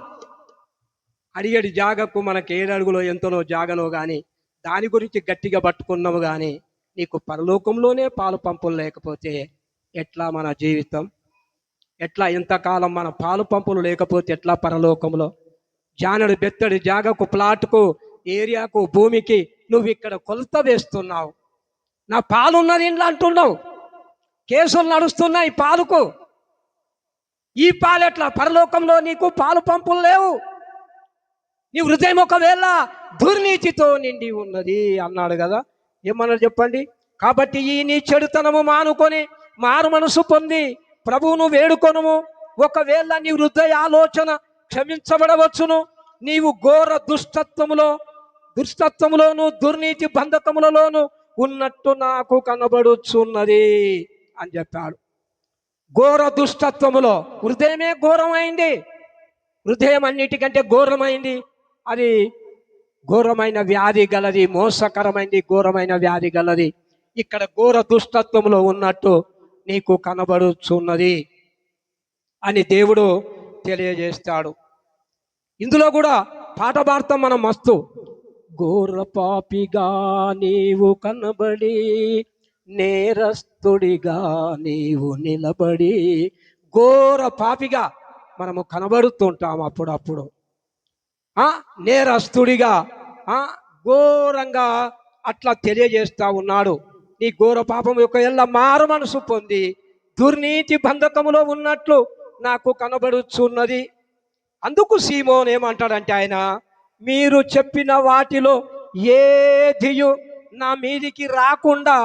అడిగడి జాగకు మనకి 7 అడుగులో ఎంతనో జాగనో కానీ దాని గురించి గట్టిగా పట్టుకున్నాము. కానీ నీకు పరలోకంలోనే పాలు పంపులు లేకపోతే ఎట్లా మన జీవితం? ఎట్లా? ఎంతకాలం మన పాలు పంపులు లేకపోతే ఎట్లా పరలోకంలో? జానడు బెత్తడి జాగకు, ప్లాట్కు, ఏరియాకు, భూమికి నువ్వు ఇక్కడ కొలత వేస్తున్నావు. నా పాలున్నది ఇంట్లో అంటున్నావు. కేసులు నడుస్తున్నాయి పాలుకు. ఈ పాలు ఎట్లా? పరలోకంలో నీకు పాలు పంపులు లేవు. నీ హృదయం ఒకవేళ దుర్నీతితో నిండి ఉన్నది అన్నాడు కదా. ఏమన్నారు చెప్పండి? కాబట్టి ఈ నీ చెడుతనము మానుకొని మారు మనసు పొంది ప్రభువును వేడుకొనుము. ఒకవేళ నీ హృదయ ఆలోచన క్షమించబడవచ్చును. నీవు ఘోర దుష్టత్వములోను దుర్నీతి బంధకములలోను ఉన్నట్టు నాకు కనబడుచున్నది అని చెప్పాడు. ఘోర దుష్టత్వములో హృదయమే ఘోరమైంది. హృదయం అన్నిటికంటే ఘోరమైంది. అది ఘోరమైన వ్యాధి గలది, మోసకరమైంది, ఘోరమైన వ్యాధి గలది. ఇక్కడ ఘోర దుష్టత్వంలో ఉన్నట్టు నీకు కనబడుచున్నది అని దేవుడు తెలియజేస్తాడు. ఇందులో కూడా పాట పాడతాం మనం మస్తు. ఘోర పాపిగా నీవు కనబడి, నేరస్తుడిగా నీవు నిలబడి. ఘోర పాపిగా మనము కనబడుతుంటాం అప్పుడప్పుడు. నేరస్తుడిగా ఆ, ఘోరంగా అట్లా తెలియజేస్తా ఉన్నాడు. నీ ఘోర పాపం యొక్క ఎల్ల మారు మనసు పొంది దుర్నీతి బంధకములో ఉన్నట్లు నాకు కనబడుచున్నది. అందుకు సీమోన్ ఏమంటాడంటే ఆయన, మీరు చెప్పిన వాటిలో ఏదియు నా మీదికి రాకుండా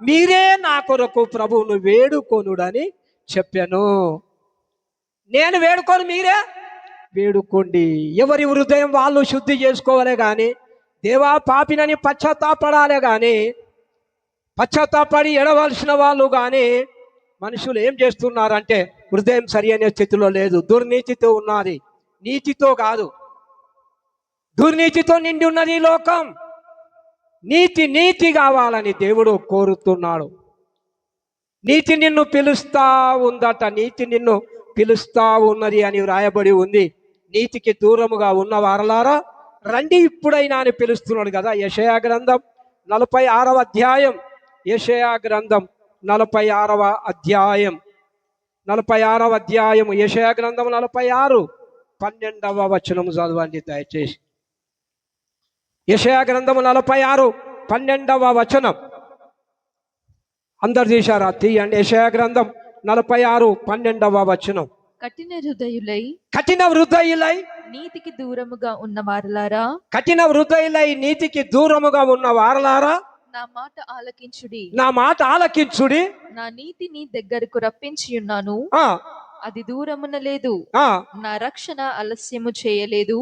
మీరే నా కొరకు ప్రభువును వేడుకొనుడని చెప్పాను. నేను వేడుకొని మీరే వేడుకోండి. ఎవరి హృదయం వాళ్ళు శుద్ధి చేసుకోవాలే కానీ, దేవా పాపినని పశ్చాత్తాపడాలే కానీ, పశ్చాత్తాపడి ఎడవలసిన వాళ్ళు కానీ మనుషులు ఏం చేస్తున్నారంటే హృదయం సరి అనే స్థితిలో లేదు, దుర్నీతితో ఉన్నది, నీతితో కాదు. దుర్నీతితో నిండి ఉన్నది ఈ లోకం. నీతి కావాలని దేవుడు కోరుతున్నాడు. నీతి నిన్ను పిలుస్తా ఉందట, నీతి నిన్ను పిలుస్తా ఉన్నది అని వ్రాయబడి ఉంది. నీతికి దూరముగా ఉన్న వారలారా రండి ఇప్పుడైనా అని పిలుస్తున్నాడు కదా. యెషయా గ్రంథం 46వ అధ్యాయం, యెషయా గ్రంథం 46వ అధ్యాయం, 46వ అధ్యాయం, యెషయా గ్రంథం 46 12వ వచనం చదవండి దయచేసి. యెషయా గ్రంథం 46 12వ వచనం అందరు తీశారా? తీయండి. యెషయా గ్రంథం 46 12వ వచనం. కఠిన హృదయులై నీతికి దూరముగా ఉన్న వారలారా, నీతికి దూరముగా ఉన్న వారలారా నా మాట ఆలకించుడి. నా నీతిని దగ్గరకు రప్పించి ఉన్నాను, అది దూరమున లేదు. నా రక్షణ ఆలస్యము చేయలేదు.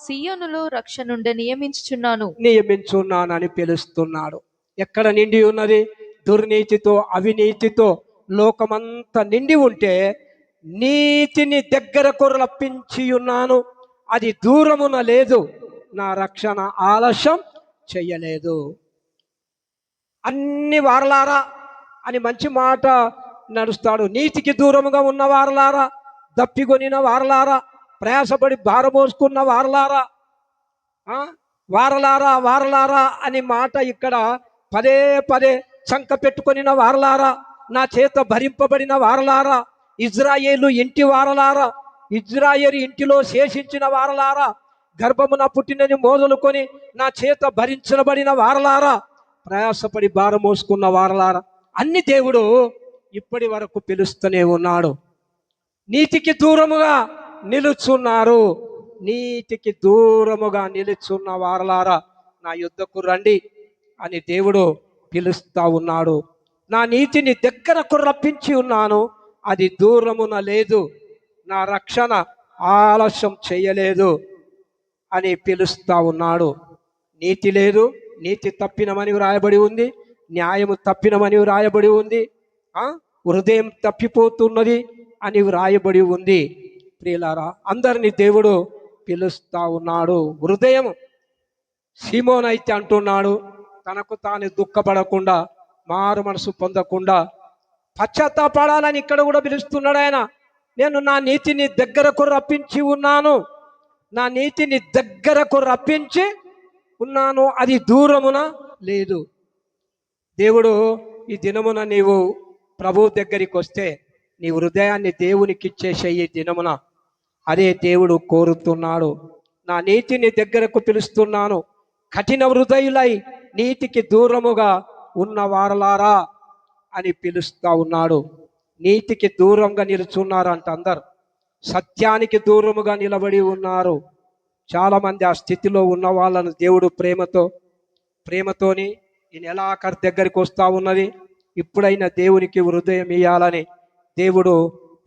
సియోనులో రక్షణుండ నియమించున్నానని పిలుస్తున్నాడు. ఎక్కడ నిండి ఉన్నది? దుర్నీతితో, అవినీతితో లోకమంతా నిండి ఉంటే నీతిని దగ్గరకు రప్పించి ఉన్నాను, అది దూరమున లేదు, నా రక్షణ ఆలస్యం చెయ్యలేదు. అన్ని వారలారా అని మంచి మాట నడుస్తాడు. నీతికి దూరముగా ఉన్న వారలారా, దప్పికొనిన వారలారా, ప్రయాసపడి భారమోసుకున్న వారలారా, వారలారా వారలారా అని మాట ఇక్కడ పదే పదే చంక పెట్టుకొనిన వారలారా, నా చేత భరింపబడిన వారలారా, ఇజ్రాయేలు ఇంటి వారలారా, ఇజ్రాయేలు ఇంటిలో శేషించిన వారలారా, గర్భమున పుట్టినని మొదలుకొని నా చేత భరించబడిన వారలారా, ప్రయాసపడి భారం మోసుకున్న వారలారా, అన్ని దేవుడు ఇప్పటి వరకు పిలుస్తూనే ఉన్నాడు. నీతికి దూరముగా నిలుచున్నారు. నీతికి దూరముగా నిలుచున్న వారలారా నా యుద్ధకు రండి అని దేవుడు పిలుస్తా ఉన్నాడు. నా నీతిని దగ్గరకు రప్పించి ఉన్నాను, అది దూరమున లేదు, నా రక్షణ ఆలస్యం చేయలేదు అని పిలుస్తా ఉన్నాడు. నీతి లేదు, నీతి తప్పినమని వ్రాయబడి ఉంది, న్యాయము తప్పినమని వ్రాయబడి ఉంది, హృదయం తప్పిపోతున్నది అని వ్రాయబడి ఉంది. ప్రియులారా, అందరినీ దేవుడు పిలుస్తా ఉన్నాడు. హృదయం సీమోన్ అయితే అంటున్నాడు, తనకు తాను దుఃఖపడకుండా, మారు మనసు పొందకుండా పశ్చాత్తాపడాలని ఇక్కడ కూడా పిలుస్తున్నాడు ఆయన. నేను నా నీతిని దగ్గరకు రప్పించి ఉన్నాను, నా నీతిని దగ్గరకు రప్పించి ఉన్నాను, అది దూరమున లేదు. దేవుడు ఈ దినమున నీవు ప్రభు దగ్గరికి వస్తే నీ హృదయాన్ని దేవునికి ఇచ్చేసేయి దినమున. అదే దేవుడు కోరుతున్నాడు. నా నీతిని దగ్గరకు పిలుస్తున్నాను, కఠిన హృదయులై నీతికి దూరముగా ఉన్న వారలారా అని పిలుస్తా ఉన్నాడు. నీతికి దూరంగా నిలుచున్నారంట అందరు, సత్యానికి దూరముగా నిలబడి ఉన్నారు. చాలామంది ఆ స్థితిలో ఉన్న వాళ్ళను దేవుడు ప్రేమతోని ఈ నెలాఖరు దగ్గరికి వస్తూ ఉన్నది. ఇప్పుడైనా దేవునికి హృదయం ఇయ్యాలని దేవుడు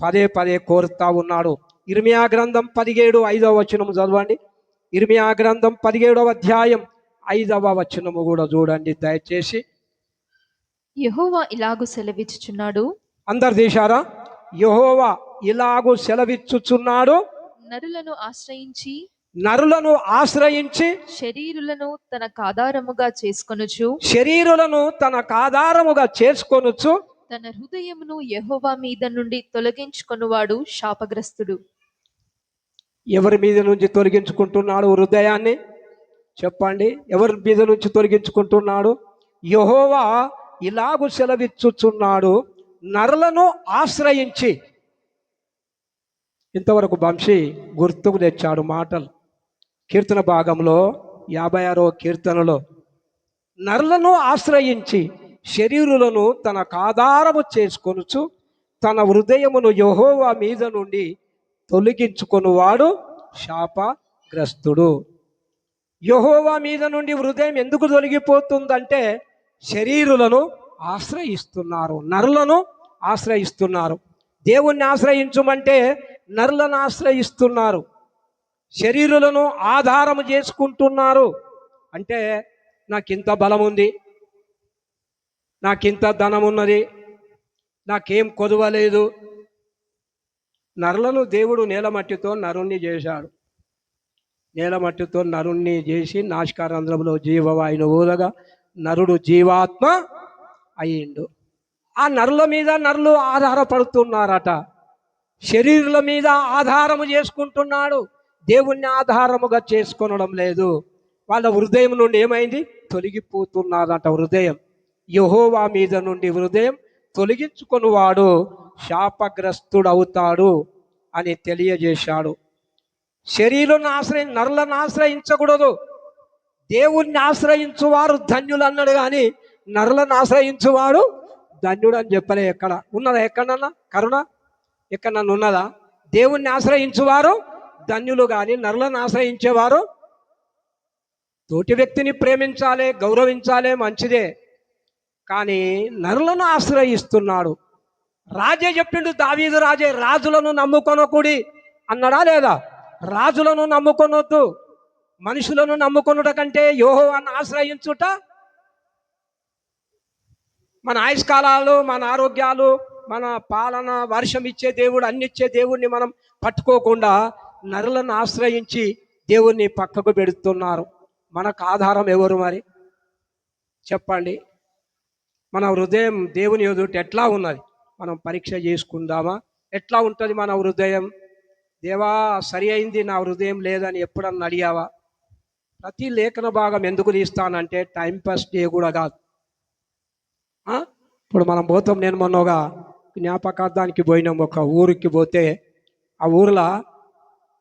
పదే పదే కోరుతా ఉన్నాడు. ఇర్మియా గ్రంథం 17:5 వచనం చదవండి. ఇర్మియా గ్రంథం 17వ అధ్యాయం 5వ వచనము కూడా చూడండి దయచేసి. యెహోవా ఇలాగు సెలవిచ్చుచున్నాడు. అందరు తీశారా? యెహోవా ఇలాగు సెలవిచ్చుచున్నాడు, నరులను ఆశ్రయించి శరీరులను తనకు ఆధారముగా చేసుకొనుచు తన హృదయమును యెహోవా మీద నుండి తొలగించుకొనువాడు శాపగ్రస్తుడు. ఎవరి మీద నుంచి తొలగించుకుంటున్నాడు హృదయాన్ని? చెప్పండి, ఎవరి మీద నుంచి తొలగించుకుంటున్నాడు? యెహోవా ఇలాగు సెలవిచ్చుచున్నాడు, నరులను ఆశ్రయించి. ఇంతవరకు వంశీ గుర్తుకు తెచ్చాడు మాటలు. కీర్తన భాగంలో 56వ కీర్తనలో నరులను ఆశ్రయించి శరీరులను తనకు ఆధారము చేసుకొనుచు తన హృదయమును యెహోవా మీద నుండి తొలగించుకొనువాడు శాపగ్రస్తుడు. యెహోవా మీద నుండి హృదయం ఎందుకు తొలగిపోతుందంటే శరీరులను ఆశ్రయిస్తున్నారు, నరులను ఆశ్రయిస్తున్నారు. దేవుణ్ణి ఆశ్రయించమంటే నరులను ఆశ్రయిస్తున్నారు, శరీరులను ఆధారము చేసుకుంటున్నారు. అంటే నాకింత బలం ఉంది, నాకింత ధనం ఉన్నది, నాకేం కొదవలేదు. నరులను దేవుడు నేలమట్టితో నరుణ్ణి చేశాడు. నేలమట్టితో నరుణ్ణి చేసి నాసికారంధ్రంలో జీవవాయువును ఊదగా నరుడు జీవాత్మ అయ్యిండు. ఆ నరుల మీద నరులు ఆధారపడుతున్నారట, శరీరుల మీద ఆధారము చేసుకుంటున్నాడు, దేవుణ్ణి ఆధారముగా చేసుకొనడం లేదు. వాళ్ళ హృదయం నుండి ఏమైంది? తొలగిపోతున్నదట హృదయం. యెహోవా మీద నుండి హృదయం తొలగించుకొనువాడు శాపగ్రస్తుడవుతాడు అని తెలియజేశాడు. నరులను ఆశ్రయించకూడదు, దేవుణ్ణి ఆశ్రయించువారు ధన్యులు అన్నాడు. కానీ నరులను ఆశ్రయించువాడు ధన్యుడు అని చెప్పలే. ఎక్కడ ఉన్నదా? ఎక్కడన్నా కరుణ ఎక్కడన్నా ఉన్నదా? దేవుణ్ణి ఆశ్రయించువారు ధన్యులు, కానీ నరులను ఆశ్రయించేవారు. తోటి వ్యక్తిని ప్రేమించాలి, గౌరవించాలి, మంచిదే. కానీ నరులను ఆశ్రయిస్తున్నాడు. రాజే చెప్పిండు, దావీదు రాజే, రాజులను నమ్ముకొనకుడి అన్నాడా లేదా? రాజులను నమ్ముకొనొద్దు, మనుషులను నమ్ముకొనుట కంటే యెహోవాను ఆశ్రయించుట. మన ఆయుష్కాలాలు, మన ఆరోగ్యాలు, మన పాలన, వర్షం ఇచ్చే దేవుడు, అన్నిచ్చే దేవుణ్ణి మనం పట్టుకోకుండా నరులను ఆశ్రయించి దేవుణ్ణి పక్కకు పెడుతున్నారు. మనకు ఆధారం ఎవరు మరి చెప్పండి? మన హృదయం దేవుని ఎదుట ఎట్లా ఉన్నది? మనం పరీక్ష చేసుకుందామా? ఎట్లా ఉంటుంది మన హృదయం? దేవా, సరి అయింది నా హృదయం లేదని ఎప్పుడన్నా అడిగావా? ప్రతి లేఖన భాగం ఎందుకు తీస్తానంటే టైంపాస్ డే కూడా కాదు. ఇప్పుడు మనం పోతాం. నేను మొన్న ఒక జ్ఞాపకార్థానికి పోయినాం, ఒక ఊరికి పోతే ఆ ఊరిలో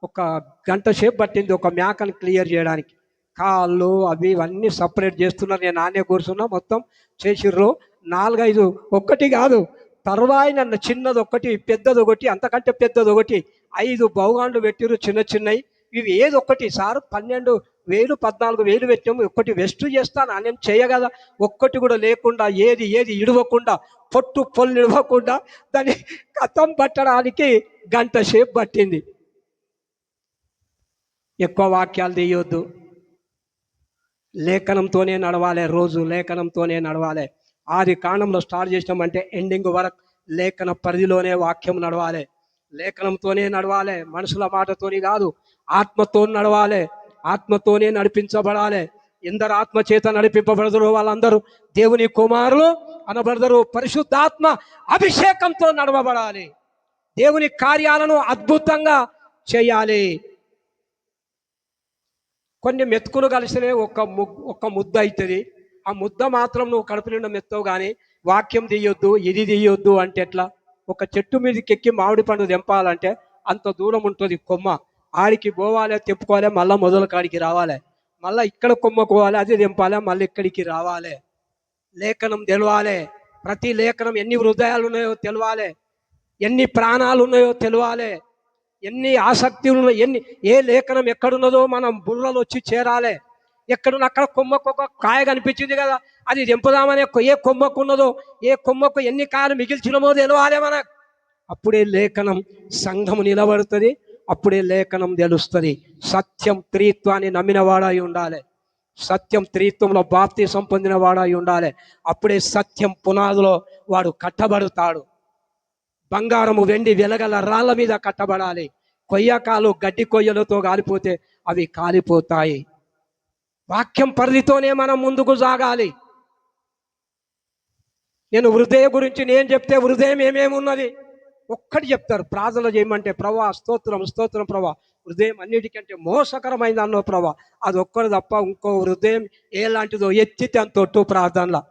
ఒక గంట సేపు పట్టింది ఒక మేకను క్లియర్ చేయడానికి. కాళ్ళు అవి ఇవన్నీ సపరేట్ చేస్తున్నారు. నేను నాన్నే కూర్చున్నా, మొత్తం చేసిర్రు. 4-5, ఒక్కటి కాదు, తర్వాయి నన్ను చిన్నది ఒకటి, పెద్దది ఒకటి, అంతకంటే పెద్దది ఒకటి, 5 బౌగాండ్లు పెట్టిరు చిన్న చిన్నవి. ఇవి ఏది ఒకటి సార్ 12,000 14,000 పెట్టాము, ఒక్కటి వెస్ట్ చేస్తాను నేను చేయగదా? ఒక్కటి కూడా లేకుండా ఏది ఇడవకుండా, పొల్లు ఇడవకుండా దాన్ని కథం పట్టడానికి గంట సేపు పట్టింది. ఎక్కువ వాక్యాలు తీయొద్దు, లేఖనంతోనే నడవాలి. రోజు లేఖనంతోనే నడవాలి. ఆది కాండంలో స్టార్ట్ చేసినామంటే ఎండింగ్ వరకు లేఖన పరిధిలోనే వాక్యం నడవాలి. లేఖనంతోనే నడవాలి, మనుషుల మాటతోని కాదు, ఆత్మతో నడవాలి. ఆత్మతోనే నడిపించబడాలి. ఎందరు ఆత్మ చేత నడిపింపబడతారో వాళ్ళందరూ దేవుని కుమారులు అనబడతారు. పరిశుద్ధాత్మ అభిషేకంతో నడవబడాలి. దేవుని కార్యాలను అద్భుతంగా చేయాలి. కొన్ని మెతుకులు కలిసినే ఒక ముద్ద అవుతుంది. ఆ ముద్ద మాత్రం నువ్వు కడుపు నిండా మెత్తవు, కానీ వాక్యం తీయొద్దు, ఇది తీయొద్దు అంటే ఎట్లా? ఒక చెట్టు మీదకి ఎక్కి మామిడి పండు తెంపాలంటే అంత దూరం ఉంటుంది కొమ్మ, ఆడికి పోవాలి, తెప్పుకోవాలి, మళ్ళీ మొదల కాడికి రావాలి, మళ్ళీ ఇక్కడ కొమ్మకోవాలి, అది తెంపాలి, మళ్ళీ ఇక్కడికి రావాలి. లేఖనం తెలవాలి. ప్రతి లేఖనం ఎన్ని హృదయాలు ఉన్నాయో తెలవాలి, ఎన్ని ప్రాణాలు ఉన్నాయో తెలవాలి, ఎన్ని ఆసక్తులు ఉన్నాయి, ఏ లేఖనం ఎక్కడున్నదో మనం బుర్రలో వచ్చి చేరాలి. ఎక్కడున్న అక్కడ కొమ్మకు ఒక కాయ కనిపించింది కదా, అది తెంపుదామనే ఏ కొమ్మకు ఉన్నదో, ఏ కొమ్మకు ఎన్ని కాయలు మిగిల్చినమో తెలవాలి మనకు. అప్పుడే లేఖనం సంఘము నిలబడుతుంది, అప్పుడే లేఖనం తెలుస్తుంది. సత్యం త్రిత్వాన్ని నమ్మినవాడై ఉండాలి, సత్యం త్రిత్వంలో బాప్తిసం పొందినవాడై ఉండాలి. అప్పుడే సత్యం పునాదిలో వాడు కట్టబడతాడు. బంగారము వెండి వెలగల రాళ్ళ మీద కట్టబడాలి. కొయ్యకాలు గడ్డి కొయ్యలతో కాలిపోతే అవి కాలిపోతాయి. వాక్యం పరిధితోనే మనం ముందుకు సాగాలి. నేను హృదయం గురించి నేను చెప్తే హృదయం ఏమేమి ఉన్నది ఒక్కటి చెప్తారు. ప్రార్థన చేయమంటే ప్రభా స్తోత్రం స్తోత్రం ప్రభా, హృదయం అన్నిటికంటే మోసకరమైంది అన్నో ప్రభా, అది ఒక్కరు తప్ప ఇంకో హృదయం ఎలాంటిదో ఎత్తితే అంతొట్టు ప్రార్థనలో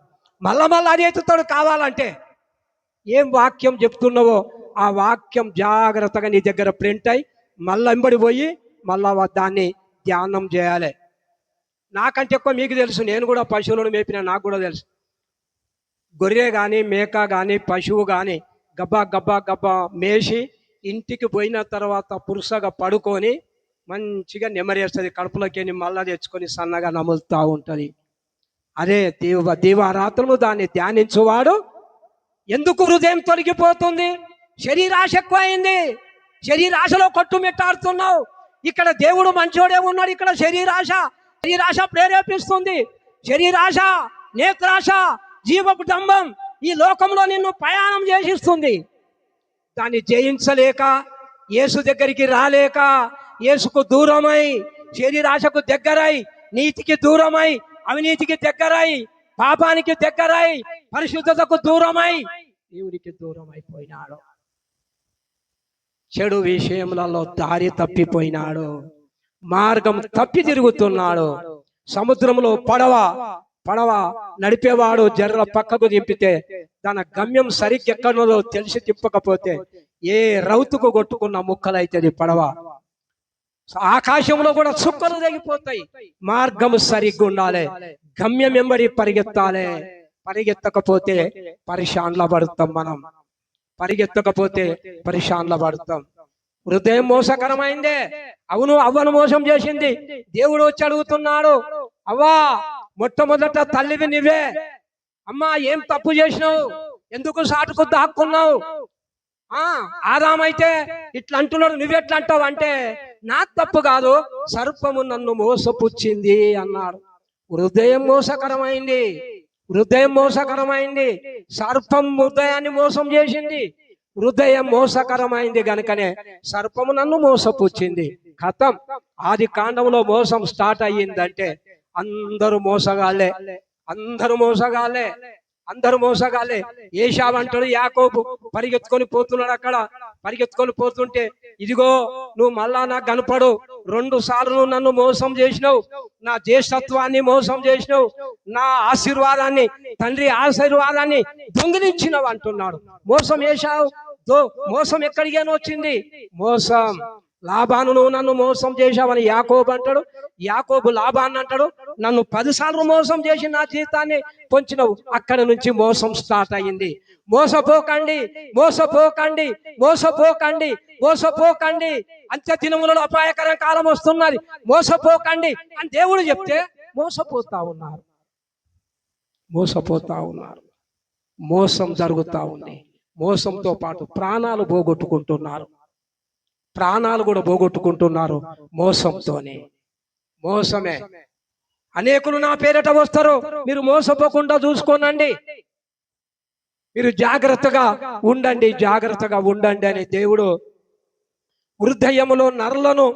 మళ్ళా అది ఎత్తుతాడు. కావాలంటే ఏం వాక్యం చెప్తున్నావో ఆ వాక్యం జాగ్రత్తగా నీ దగ్గర ప్రింట్ అయి మళ్ళీ వెంబడి పోయి మళ్ళా దాన్ని ధ్యానం చేయాలి. నాకంటే ఎక్కువ మీకు తెలుసు, నేను కూడా పశువులను మేపిన, నాకు కూడా తెలుసు. గొర్రె కానీ మేక కానీ పశువు కానీ గబ్బా గబ్బా గబ్బా మేసి ఇంటికి పోయిన తర్వాత పురుషగా పడుకొని మంచిగా నెమరేస్తుంది, కడుపులోకి మళ్ళా తెచ్చుకొని సన్నగా నములుతూ ఉంటుంది. అదే దీవారాత్రులు దాన్ని ధ్యానించువాడు. ఎందుకు హృదయం తొలగిపోతుంది? శరీరాశ ఎక్కువ అయింది. శరీరాశలో కొట్టుమిట్టాడుతున్నావు. ఇక్కడ దేవుడు మంచోడే ఉన్నాడు, ఇక్కడ శరీరాశ ప్రేరేపిస్తుంది. శరీరాశ, నేత్రాశ, జీవపు డంబం ఈ లోకంలో నిన్ను ప్రయాణం చేసిస్తుంది. దాన్ని జయించలేక, యేసు దగ్గరికి రాలేక, యేసుకు దూరమై, శరీరాశకు దగ్గరై, నీతికి దూరమై, అవినీతికి దగ్గరై, పాపానికి దగ్గరై, పరిశుద్ధతకు దూరమై దేవుడికి దూరం అయిపోయినాడు. చెడు విషయములలో దారి తప్పిపోయినాడు, మార్గం తప్పి తిరుగుతున్నాడు. సముద్రంలో పడవ నడిపేవాడు జర్ర పక్కకు దింపితే తన గమ్యం సరిగ్గా తెలిసి తిప్పకపోతే ఏ రౌతుకు కొట్టుకున్న ముక్కలైతుంది పడవ. ఆకాశంలో కూడా చుక్కలు తెగిపోతాయి. మార్గం సరిగ్గా ఉండాలి, గమ్యం వెంబడి పరిగెత్తాలి. పరిగెత్తకపోతే పరిశాన్ల పడతాం. మనం పరిగెత్తకపోతే పరిశాన్ల పడతాం. హృదయం మోసకరమైందే. అవును, అవ్వను మోసం చేసింది. దేవుడు వచ్చి అడుగుతున్నాడు, అవ్వా మొట్టమొదట తల్లివి నువ్వే. అమ్మా ఏం తప్పు చేసినావు? ఎందుకు సాటుకు దాక్కున్నావు? ఆదామైతే ఇట్లా అంటున్నాడు, నువ్వెట్లా అంటావు అంటే, నాకు తప్పు కాదు, సర్పము నన్ను మోసపుచ్చింది అన్నాడు. హృదయం మోసకరమైంది. సర్పం హృదయాన్ని మోసం చేసింది. హృదయం మోసకరమైంది గనుకనే సర్పము నన్ను మోసపుచ్చింది. ఖతం. ఆది కాండంలో మోసం స్టార్ట్ అయ్యిందంటే అందరూ మోసగాలే. ఏశావు అంటాడు, యాకోబు పరిగెత్తుకొని పోతున్నాడు. అక్కడ పరిగెత్తుకొని పోతుంటే, ఇదిగో నువ్వు మళ్ళా నాకు కనపడు, 2 సార్లు నువ్వు నన్ను మోసం చేసినావు, నా జ్యేష్ఠత్వాన్ని మోసం చేసినావు, నా ఆశీర్వాదాన్ని, తండ్రి ఆశీర్వాదాన్ని దొంగిలించినావు అంటున్నాడు. మోసం ఏశావు. మోసం ఎక్కడికైనా వచ్చింది. మోసం లాబాను నువ్వు నన్ను మోసం చేశావని యాకోబు అంటాడు. యాకోబు లాబాన్ని అంటాడు, నన్ను 10 సార్లు మోసం చేసి నా జీవితాన్ని పొంచినవు. అక్కడ నుంచి మోసం స్టార్ట్ అయ్యింది. మోసపోకండి. అంత్య దినములలో అపాయకర కాలం వస్తున్నది, మోసపోకండి అని దేవుడు చెప్తే మోసపోతా ఉన్నారు. మోసం జరుగుతూ ఉంది. మోసంతో పాటు ప్రాణాలు కూడా పోగొట్టుకుంటున్నారు మోసమే. అనేకులు నా పేరిట వస్తారు, మీరు మోసపోకుండా చూసుకోనండి, మీరు జాగ్రత్తగా ఉండండి అని దేవుడు హృదయములో నరులను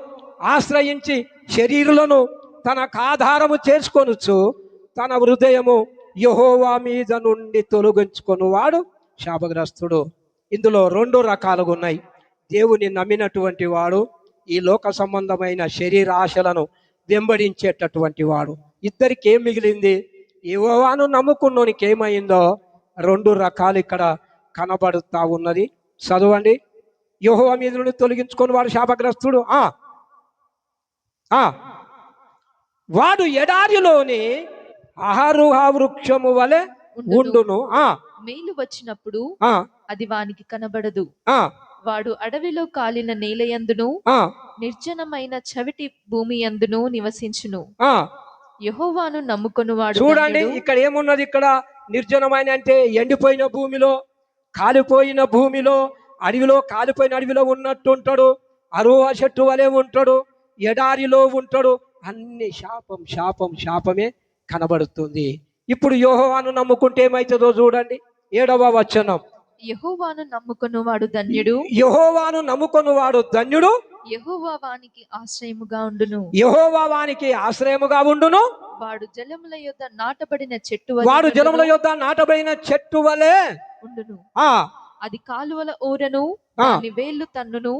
ఆశ్రయించి శరీరులను తనకు ఆధారము చేసుకొనొచ్చు తన హృదయము యెహోవా మీద నుండి తొలగించుకొనువాడు శాపగ్రస్తుడు. ఇందులో 2 రకాలుగా ఉన్నాయి. దేవుని నమ్మినటువంటి వాడు, ఈ లోక సంబంధమైన శరీరాశలను వెంబడించేటటువంటి వాడు. ఇద్దరికి ఏం మిగిలింది? యెహోవాను నమ్ముకున్నోనికి ఏమైందో 2 రకాలు ఇక్కడ కనబడుతా ఉన్నది. చదవండి. యెహోవా మీద నుండి తొలగించుకొని వాడు శాపగ్రస్తుడు. వాడు ఎడారిలోని అహరుహ వృక్షము వలె ఉండును. మేలు వచ్చినప్పుడు అది వానికి కనబడదు. వాడు అడవిలో కాలిన నేలయందును నిర్జనమైన చవిటి భూమి యందును నివసించును. యెహోవాను నమ్ముకొనువాడు. చూడండి ఇక్కడ ఏమున్నది? ఇక్కడ నిర్జనమైన అంటే ఎండిపోయిన భూమిలో, కాలిపోయిన భూమిలో, కాలిపోయిన అడవిలో ఉన్నట్టు ఉంటాడు. అరువ చెట్టు వలె ఉంటాడు, ఎడారిలో ఉంటాడు. అన్ని శాపమే కనబడుతుంది. ఇప్పుడు యెహోవాను నమ్ముకుంటే ఏమైతుందో చూడండి. 7వ వచనం. యెహోవాను నమ్ముకొనువాడు ధన్యుడు. యెహోవా వానికి ఆశ్రయముగా ఉండును. వాడు జలముల యొద్ద నాటబడిన చెట్టు వలె ఉండును. అది కాలువల ఊరను, దాని వేళ్ళు తన్నును,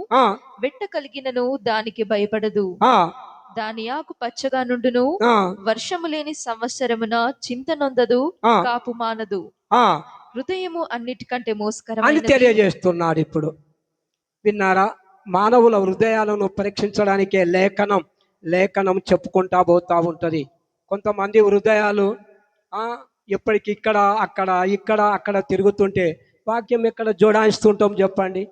వెట్ట కలిగినను దానికి భయపడదు. దాని ఆకు పచ్చగా నుండును, వర్షము లేని సంవత్సరమున చింత నొందదు, కాపు మానదు. హృదయము అన్నిటికంటే మోసకరమైనది అని తెలియజేస్తున్నాడు. ఇప్పుడు విన్నారా? మానవుల హృదయాలను పరీక్షించడానికే లేఖనం చెప్పుకుంటా పోతూ ఉంటుంది. కొంతమంది హృదయాలు ఎప్పటికి ఇక్కడ అక్కడ తిరుగుతుంటే వాక్యం ఎక్కడ జోడాయిస్తుంటాం చెప్పండి?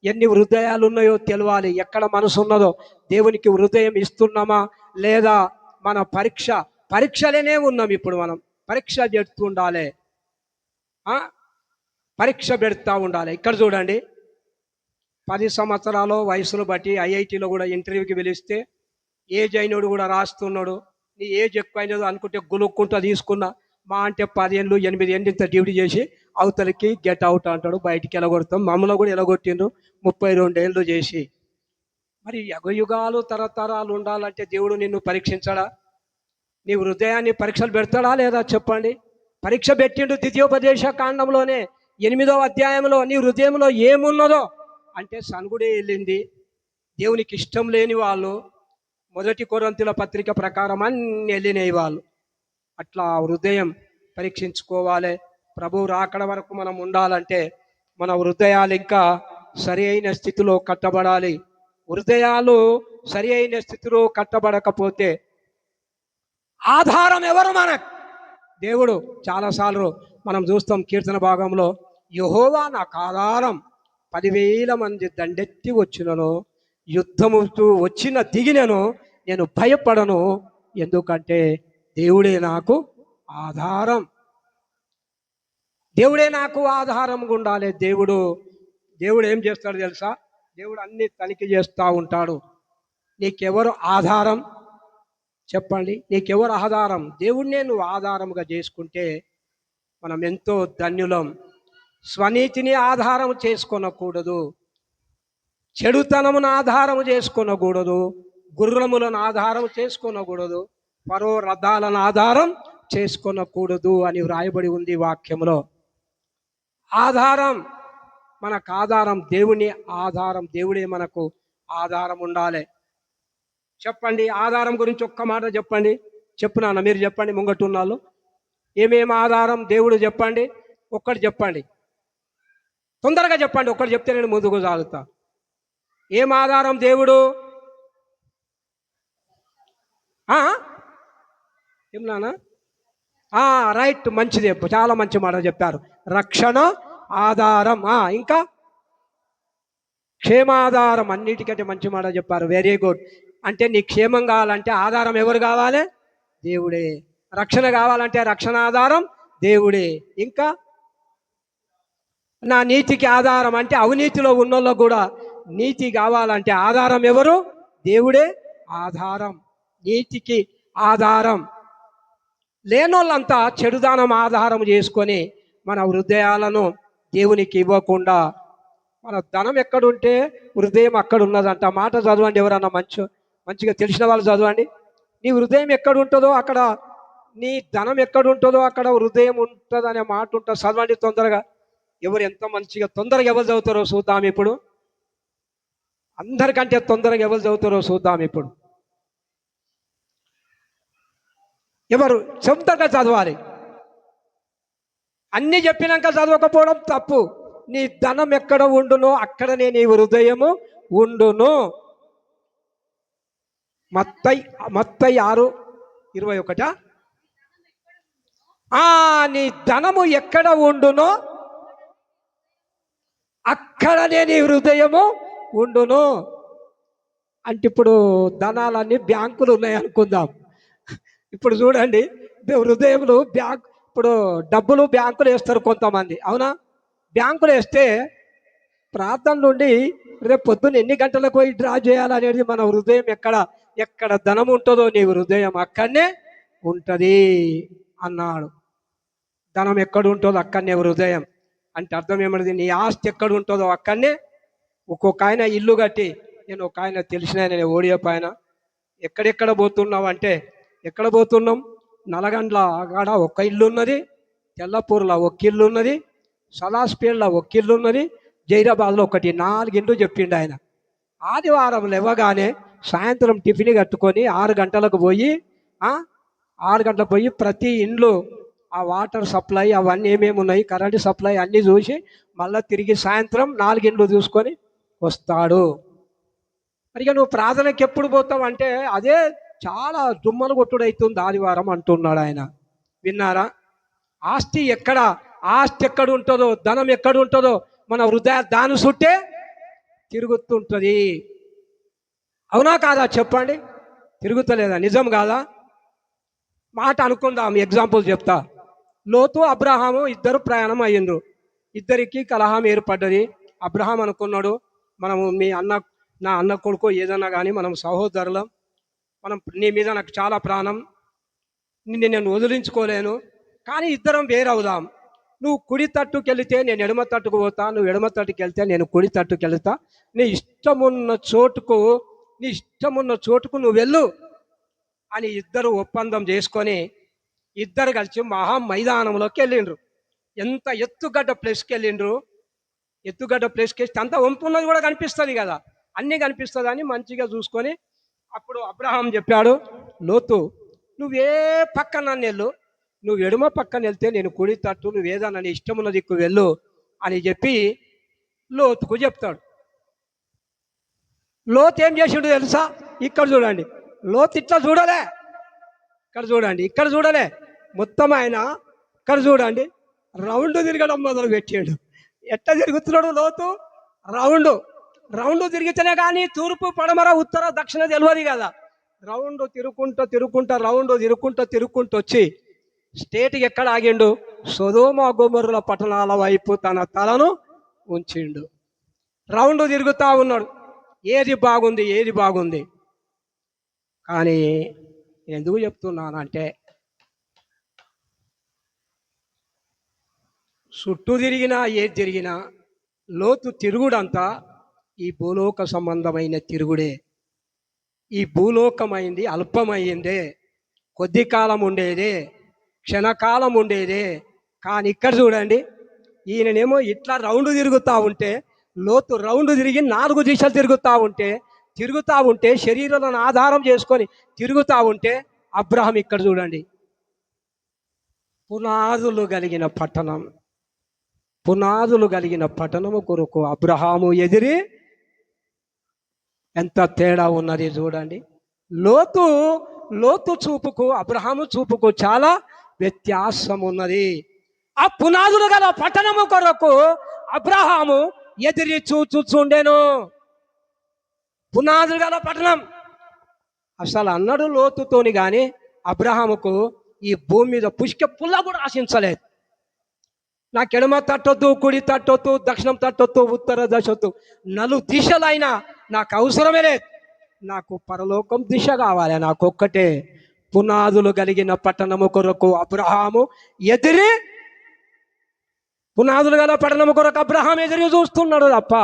ఎన్ని హృదయాలు ఉన్నాయో తెలియాలి. ఎక్కడ మనసు ఉన్నదో దేవునికి హృదయం ఇస్తున్నామా లేదా? మన పరీక్షలోనే ఉన్నాం. ఇప్పుడు మనం పరీక్ష చేస్తూ ఉండాలి, పరీక్ష పెడతా ఉండాలి. ఇక్కడ చూడండి, 10 సంవత్సరాలు వయసును బట్టి ఐఐటీలో కూడా ఇంటర్వ్యూకి పిలిస్తే ఏజ్ అయినోడు కూడా రాస్తున్నాడు. నీ ఏజ్ ఎక్కువైనదో అనుకుంటే గులుక్కుంటా తీసుకున్నా, మా అంటే 10 ఏళ్ళు 8 ఏళ్ళు ఇంత డ్యూటీ చేసి అవతలికి గెట్ అవుట్ అంటాడు, బయటికి ఎలగొడతాం. మమ్మల్ని కూడా ఎలగొట్టిండ్రు 32 ఏళ్ళు చేసి. మరి యుగాలు తరతరాలు ఉండాలంటే దేవుడు నిన్ను పరీక్షించడా? నీ హృదయాన్ని పరీక్షలు పెడతాడా లేదా చెప్పండి? పరీక్ష పెట్టిండు ద్వితీయోపదేశ కాండంలోనే 8వ అధ్యాయంలో. నీ హృదయంలో ఏమున్నదో అంటే సనుగుడే వెళ్ళింది. దేవునికి ఇష్టం లేని వాళ్ళు 1 కొరింథీయుల పత్రిక ప్రకారం అన్ని వెళ్ళినాయి వాళ్ళు. అట్లా హృదయం పరీక్షించుకోవాలి. ప్రభువు రాకడ వరకు మనం ఉండాలంటే మన హృదయాలు ఇంకా సరి అయిన స్థితిలో కట్టబడాలి. హృదయాలు సరి అయిన స్థితిలో కట్టబడకపోతే ఆధారం ఎవరు? మనకు దేవుడు. చాలాసార్లు మనం చూస్తాం కీర్తన భాగంలో, యెహోవా నాకు ఆధారం, 10,000 మంది దండెత్తి వచ్చినను, యుద్ధముతో వచ్చిన దిగినను నేను భయపడను, ఎందుకంటే దేవుడే నాకు ఆధారం. దేవుడే నాకు ఆధారంగా ఉండాలి. దేవుడు ఏం చేస్తాడు తెలుసా? దేవుడు అన్ని తనిఖీ చేస్తూ ఉంటాడు. నీకెవరు ఆధారం చెప్పండి? నీకెవరు ఆధారం? దేవుడినే నువ్వు ఆధారంగా చేసుకుంటే మనం ఎంతో ధన్యులం. స్వనీతిని ఆధారం చేసుకొనకూడదు, చెడుతనమును ఆధారం చేసుకొనకూడదు, గుర్రములను ఆధారం చేసుకొనకూడదు, పరో రథాలను ఆధారం చేసుకొనకూడదు అని వ్రాయబడి ఉంది వాక్యంలో. ఆధారం, మనకు ఆధారం దేవుని ఆధారం. దేవుడే మనకు ఆధారం ఉండాలి. చెప్పండి, ఆధారం గురించి ఒక్క మాట చెప్పండి. చెప్పునాన్న, మీరు చెప్పండి. ముంగటున్నాళ్ళు ఏమేమి ఆధారం దేవుడు చెప్పండి, ఒక్కటి చెప్పండి. తొందరగా చెప్పండి, ఒక్కటి చెప్తే నేను ముందుకు సాగుతా. ఏం ఆధారం దేవుడు? ఏం నాన్న? రైట్, మంచిది, చాలా మంచి మాట చెప్పారు. రక్షణ ఆధారం, ఇంకా క్షేమాధారం. అన్నిటికంటే మంచి మాట చెప్పారు. Very good. అంటే నీ క్షేమం కావాలంటే ఆధారం ఎవరు కావాలి? దేవుడే. రక్షణ కావాలంటే రక్షణ ఆధారం దేవుడే. ఇంకా నా నీతికి ఆధారం అంటే అవినీతిలో ఉన్నోళ్ళకు కూడా నీతి కావాలంటే ఆధారం ఎవరు? దేవుడే ఆధారం. నీతికి ఆధారం. లేనోళ్ళంతా చెడుదానం ఆధారం చేసుకొని మన హృదయాలను దేవునికి ఇవ్వకుండా, మన ధనం ఎక్కడుంటే హృదయం అక్కడ ఉన్నదంట. మాట చదవండి, ఎవరన్నా మంచిగా తెలిసిన వాళ్ళు చదవండి. నీ హృదయం ఎక్కడుంటుందో అక్కడ నీ ధనం ఎక్కడుంటుందో అక్కడ హృదయం ఉంటుంది అనే మాట ఉంటుంది. చదవండి తొందరగా. ఎవరు ఎంత మంచిగా తొందరగా ఎవరు చదువుతారో చూద్దాం ఇప్పుడు. అందరికంటే తొందరగా ఎవరు చదువుతారో చూద్దాం ఇప్పుడు. ఎవరు సొంతంగా చదవాలి. అన్నీ చెప్పినాక చదవకపోవడం తప్పు. నీ ధనం ఎక్కడ ఉండునో అక్కడనే నీ హృదయము ఉండును. మత్తయి 6:21. నీ ధనము ఎక్కడ ఉండునో అక్కడనే నీ హృదయము ఉండును. అంటే ఇప్పుడు ధనాలన్నీ బ్యాంకులు ఉన్నాయి అనుకుందాం. ఇప్పుడు చూడండి, హృదయంలో ఇప్పుడు డబ్బులు బ్యాంకులు వేస్తారు కొంతమంది, అవునా? బ్యాంకులు వేస్తే ప్రార్థన నుండి రేపు పొద్దున్న ఎన్ని గంటలకు పోయి డ్రా చేయాలనేది మన హృదయం ఎక్కడ ధనం ఉంటుందో నీ హృదయం అక్కడనే ఉంటుంది అన్నాడు. ధనం ఎక్కడ ఉంటుందో అక్కడనే హృదయం అంటే అర్థం ఏమన్నది? నీ ఆస్తి ఎక్కడ ఉంటుందో అక్కడనే. ఒక్కొక్క ఆయన ఇల్లు కట్టి, నేను ఒక ఆయన తెలిసిన ఆయన ఓడియప్ ఆయన, ఎక్కడెక్కడ పోతున్నావు అంటే, ఎక్కడ పోతున్నాం? నల్గొండల కాడ ఒక ఇల్లు ఉన్నది, తెల్లపూర్లో ఒక ఇల్లు ఉన్నది, సలాస్పేటలో ఒక ఇల్లు ఉన్నది, జైరాబాద్లో ఒకటి, 4 ఇండ్లు చెప్పిండు ఆయన. ఆదివారం లేవగానే సాయంత్రం టిఫిన్ కట్టుకొని 6 గంటలకు పోయి 6 గంటలకు పోయి ప్రతి ఇండ్లు ఆ వాటర్ సప్లై అవన్నీ ఏమేమి ఉన్నాయి, కరెంటు సప్లై అన్నీ చూసి మళ్ళీ తిరిగి సాయంత్రం 4 ఇండ్లు చూసుకొని వస్తాడు. మరి నువ్వు ప్రార్థనకి ఎప్పుడు పోతావు అంటే అదే చాలా దుమ్మలు కొట్టుడైతుంది ఆదివారం అంటున్నాడు ఆయన. విన్నారా? ఆస్తి ఎక్కడ ఉంటుందో, ధనం ఎక్కడ ఉంటుందో మన హృదయ దాని చుట్టే తిరుగుతుంటుంది. అవునా కాదా చెప్పండి? తిరుగుతలేదా? నిజం కాదా? మాట అనుకుందాం, ఎగ్జాంపుల్ చెప్తా. లోతు అబ్రహాము ఇద్దరు ప్రయాణం అయ్యిండ్రు. ఇద్దరికి కలహం ఏర్పడ్డది. అబ్రహాం అనుకున్నాడు, మనము నా అన్న కొడుకు ఏదన్నా కానీ మనం సహోదరులం, నీ మీద నాకు చాలా ప్రాణం, నిన్ను నేను వదిలించుకోలేను, కానీ ఇద్దరం వేరవుదాం. నువ్వు కుడి తట్టుకు వెళితే నేను ఎడమ తట్టుకు పోతా, నువ్వు ఎడమ తట్టుకు వెళ్తే నేను కుడి తట్టుకు వెళ్తా, నీ ఇష్టమున్న చోటుకు నువ్వు వెళ్ళు అని ఇద్దరు ఒప్పందం చేసుకొని ఇద్దరు కలిసి మహా మైదానంలోకి వెళ్ళిండ్రు. ఎంత ఎత్తుగడ్డ ప్లేస్కి వెళ్ళిండ్రు. ఎత్తుగడ్డ ప్లేస్కి వెళ్తే అంత వంపు ఉన్నది కూడా కనిపిస్తుంది కదా, అన్నీ కనిపిస్తుంది అని మంచిగా చూసుకొని అప్పుడు అబ్రహాం చెప్పాడు, లోతు నువ్వే పక్కన వెళ్ళు, నువ్వు ఎడమ పక్కన వెళ్తే నేను కుడి తట్టు, నువ్వు ఏదన్నా నీ ఇష్టమున్న దిక్కు వెళ్ళు అని చెప్పి లోతుకు చెప్తాడు. లోతు ఏం చేసిండు తెలుసా? ఇక్కడ చూడండి, లోతు ఇట్లా చూడలే, ఇక్కడ చూడలే, మొత్తం ఆయన ఇక్కడ చూడండి రౌండ్ తిరగడం మొదలు పెట్టాడు. ఎట్లా తిరుగుతున్నాడు లోతు? రౌండ్ తిరిగితేనే కానీ తూర్పు పడమర ఉత్తర దక్షిణ తెలియదు కదా. రౌండ్ తిరుక్కుంటూ వచ్చి స్టేట్కి ఎక్కడ ఆగిండు? సొదొమ గొమొర్రా పట్టణాల వైపు తన తలను ఉంచిండు. రౌండ్ తిరుగుతూ ఉన్నాడు, ఏది బాగుంది. కానీ ఎందుకు చెప్తున్నానంటే, చుట్టూ తిరిగినా ఏది తిరిగినా లోతు తిరుగుడంతా ఈ భూలోక సంబంధమైన తిరుగుడే. ఈ భూలోకమైంది అల్పమైందే, కొద్ది కాలం ఉండేదే, క్షణకాలం ఉండేదే. కానీ ఇక్కడ చూడండి, ఈయననేమో ఇట్లా రౌండ్ తిరుగుతూ ఉంటే, లోతు రౌండ్ తిరిగి 4 దిశలు తిరుగుతూ ఉంటే శరీరాలను ఆధారం చేసుకొని తిరుగుతూ ఉంటే, అబ్రహాం ఇక్కడ చూడండి పునాదులు కలిగిన పట్టణము కొరకు అబ్రహాము ఎదిరి ఎంత తేడా ఉన్నది చూడండి. లోతు చూపుకు అబ్రహాము చూపుకు చాలా వ్యత్యాసం ఉన్నది. ఆ పునాదులు గల పట్టణము కొరకు అబ్రహాము ఎదిరి చూచుచుండెను. పునాదులు గల పట్టణం అసలు అన్నాడు లోతుతోని, కానీ అబ్రహాముకు ఈ భూమి మీద పుష్క పుల్ల కూడా ఆశించలేదు. నాకు ఎడమ తట్టొద్దు, కుడి తట్టొద్దు, దక్షిణం తట్టొద్దు, ఉత్తర దశొద్దు, 4 దిశలైనా నాకు అవసరమే లేదు. నాకు పరలోకం దిశ కావాలి. నాకొక్కటే పునాదులు కలిగిన పట్టణము కొరకు అబ్రహాము ఎదిరి చూస్తున్నాడు తప్ప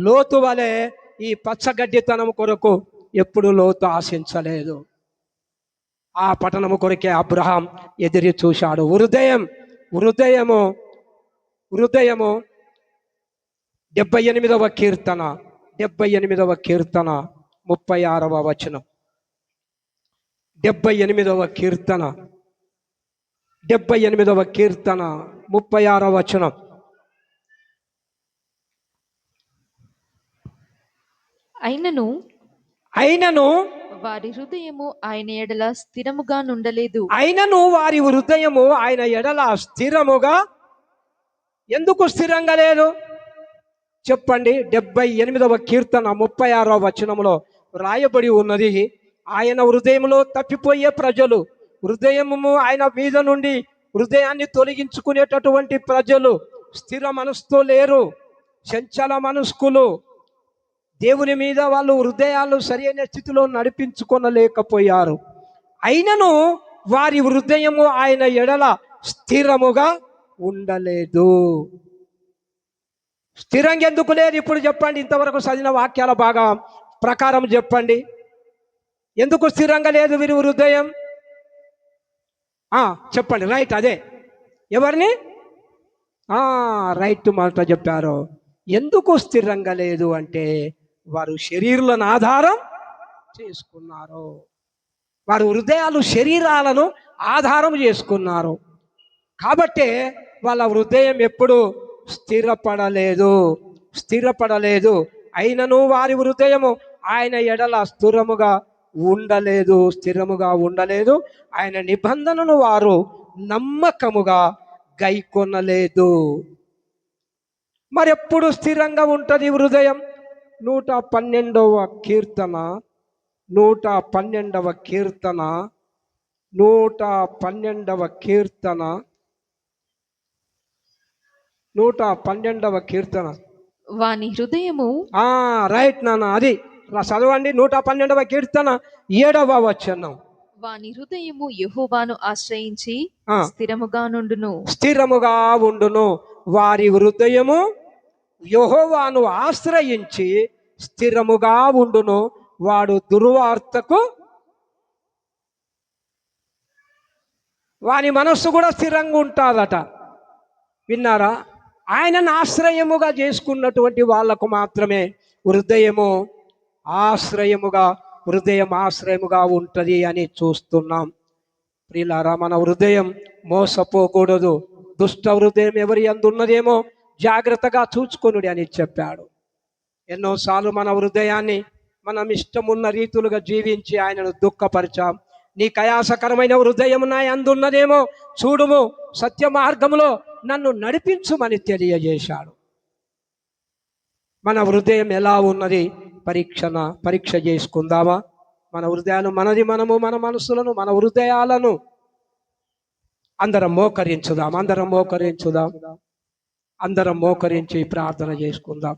లోతు వలె ఈ పచ్చగడ్డితనం కొరకు ఎప్పుడు లోతు ఆశించలేదు. ఆ పట్టణము కొరకే అబ్రహాం ఎదిరి చూశాడు. హృదయము 78వ కీర్తన 36వ వచనం. 78వ కీర్తన 36వ వచనం. అయినను వారి హృదయము ఆయన ఎడల స్థిరముగా నుండలేదు. వారి హృదయము ఆయన ఎడల స్థిరముగా ఎందుకు స్థిరంగా లేదు చెప్పండి? 78వ కీర్తన 36వ వచనంలో రాయబడి ఉన్నది, ఆయన హృదయంలో తప్పిపోయే ప్రజలు, హృదయము ఆయన మీద నుండి హృదయాన్ని తొలగించుకునేటటువంటి ప్రజలు స్థిర మనసుతో లేరు, చంచల మనస్కులు. దేవుని మీద వాళ్ళు హృదయాలు సరైన స్థితిలో నడిపించుకొనలేకపోయారు. అయినను వారి హృదయము ఆయన ఎడల స్థిరముగా ఉండలేదు. స్థిరంగా ఎందుకు లేదు ఇప్పుడు చెప్పండి? ఇంతవరకు చదివిన వాక్యాల బాగా ప్రకారం చెప్పండి, ఎందుకు స్థిరంగా లేదు వీరి హృదయం? చెప్పండి. రైట్, అదే ఎవరిని రైట్ మాట చెప్పారు. ఎందుకు స్థిరంగా లేదు అంటే వారు శరీరాలను ఆధారం చేసుకున్నారు. వారు హృదయాలు శరీరాలను ఆధారం చేసుకున్నారు. కాబట్టే వాళ్ళ హృదయం ఎప్పుడు స్థిరపడలేదు. అయినను వారి హృదయము ఆయన ఎడల స్థిరముగా ఉండలేదు, స్థిరముగా ఉండలేదు. ఆయన నిబంధనను వారు నమ్మకముగా గైకొనలేదు. మరెప్పుడు స్థిరంగా ఉంటుంది హృదయం? 112వ కీర్తన 112వ కీర్తన 112వ కీర్తన 112వ కీర్తన. వాని హృదయము రైట్ నాన్న, అది చదవండి. 112వ కీర్తన 7వ వచనం. వాని హృదయము యెహోవాను ఆశ్రయించి స్థిరముగా నుండును. స్థిరముగా ఉండును. వారి హృదయము యెహోవాను ఆశ్రయించి స్థిరముగా ఉండును. వాడు దుర్వార్తకు, వాని మనస్సు కూడా స్థిరంగా ఉంటుందట. విన్నారా? ఆయనను ఆశ్రయముగా చేసుకున్నటువంటి వాళ్లకు మాత్రమే హృదయం ఆశ్రయముగా ఉంటుంది అని చూస్తున్నాం. ప్రియులారా, మన హృదయం మోసపోకూడదు. దుష్ట హృదయం ఎవరి యందు ఉన్నదేమో జాగ్రత్తగా చూచుకొనుడి అని చెప్పాడు. ఎన్నోసార్లు మన హృదయాన్ని మనం ఇష్టమున్న రీతులుగా జీవించి ఆయనను దుఃఖపరిచాం. నీ కయాసకరమైన హృదయం నా యందు ఉన్నదేమో చూడుము, సత్య మార్గములో నన్ను నడిపించుమని తెలియజేశాడు. మన హృదయం ఎలా ఉన్నది పరీక్ష చేసుకుందామా? మన హృదయాలు మనది, మనము మన మనసులను, మన హృదయాలను అందరం మోకరించుదాం. అందరం మోకరించి ప్రార్థన చేసుకుందాం.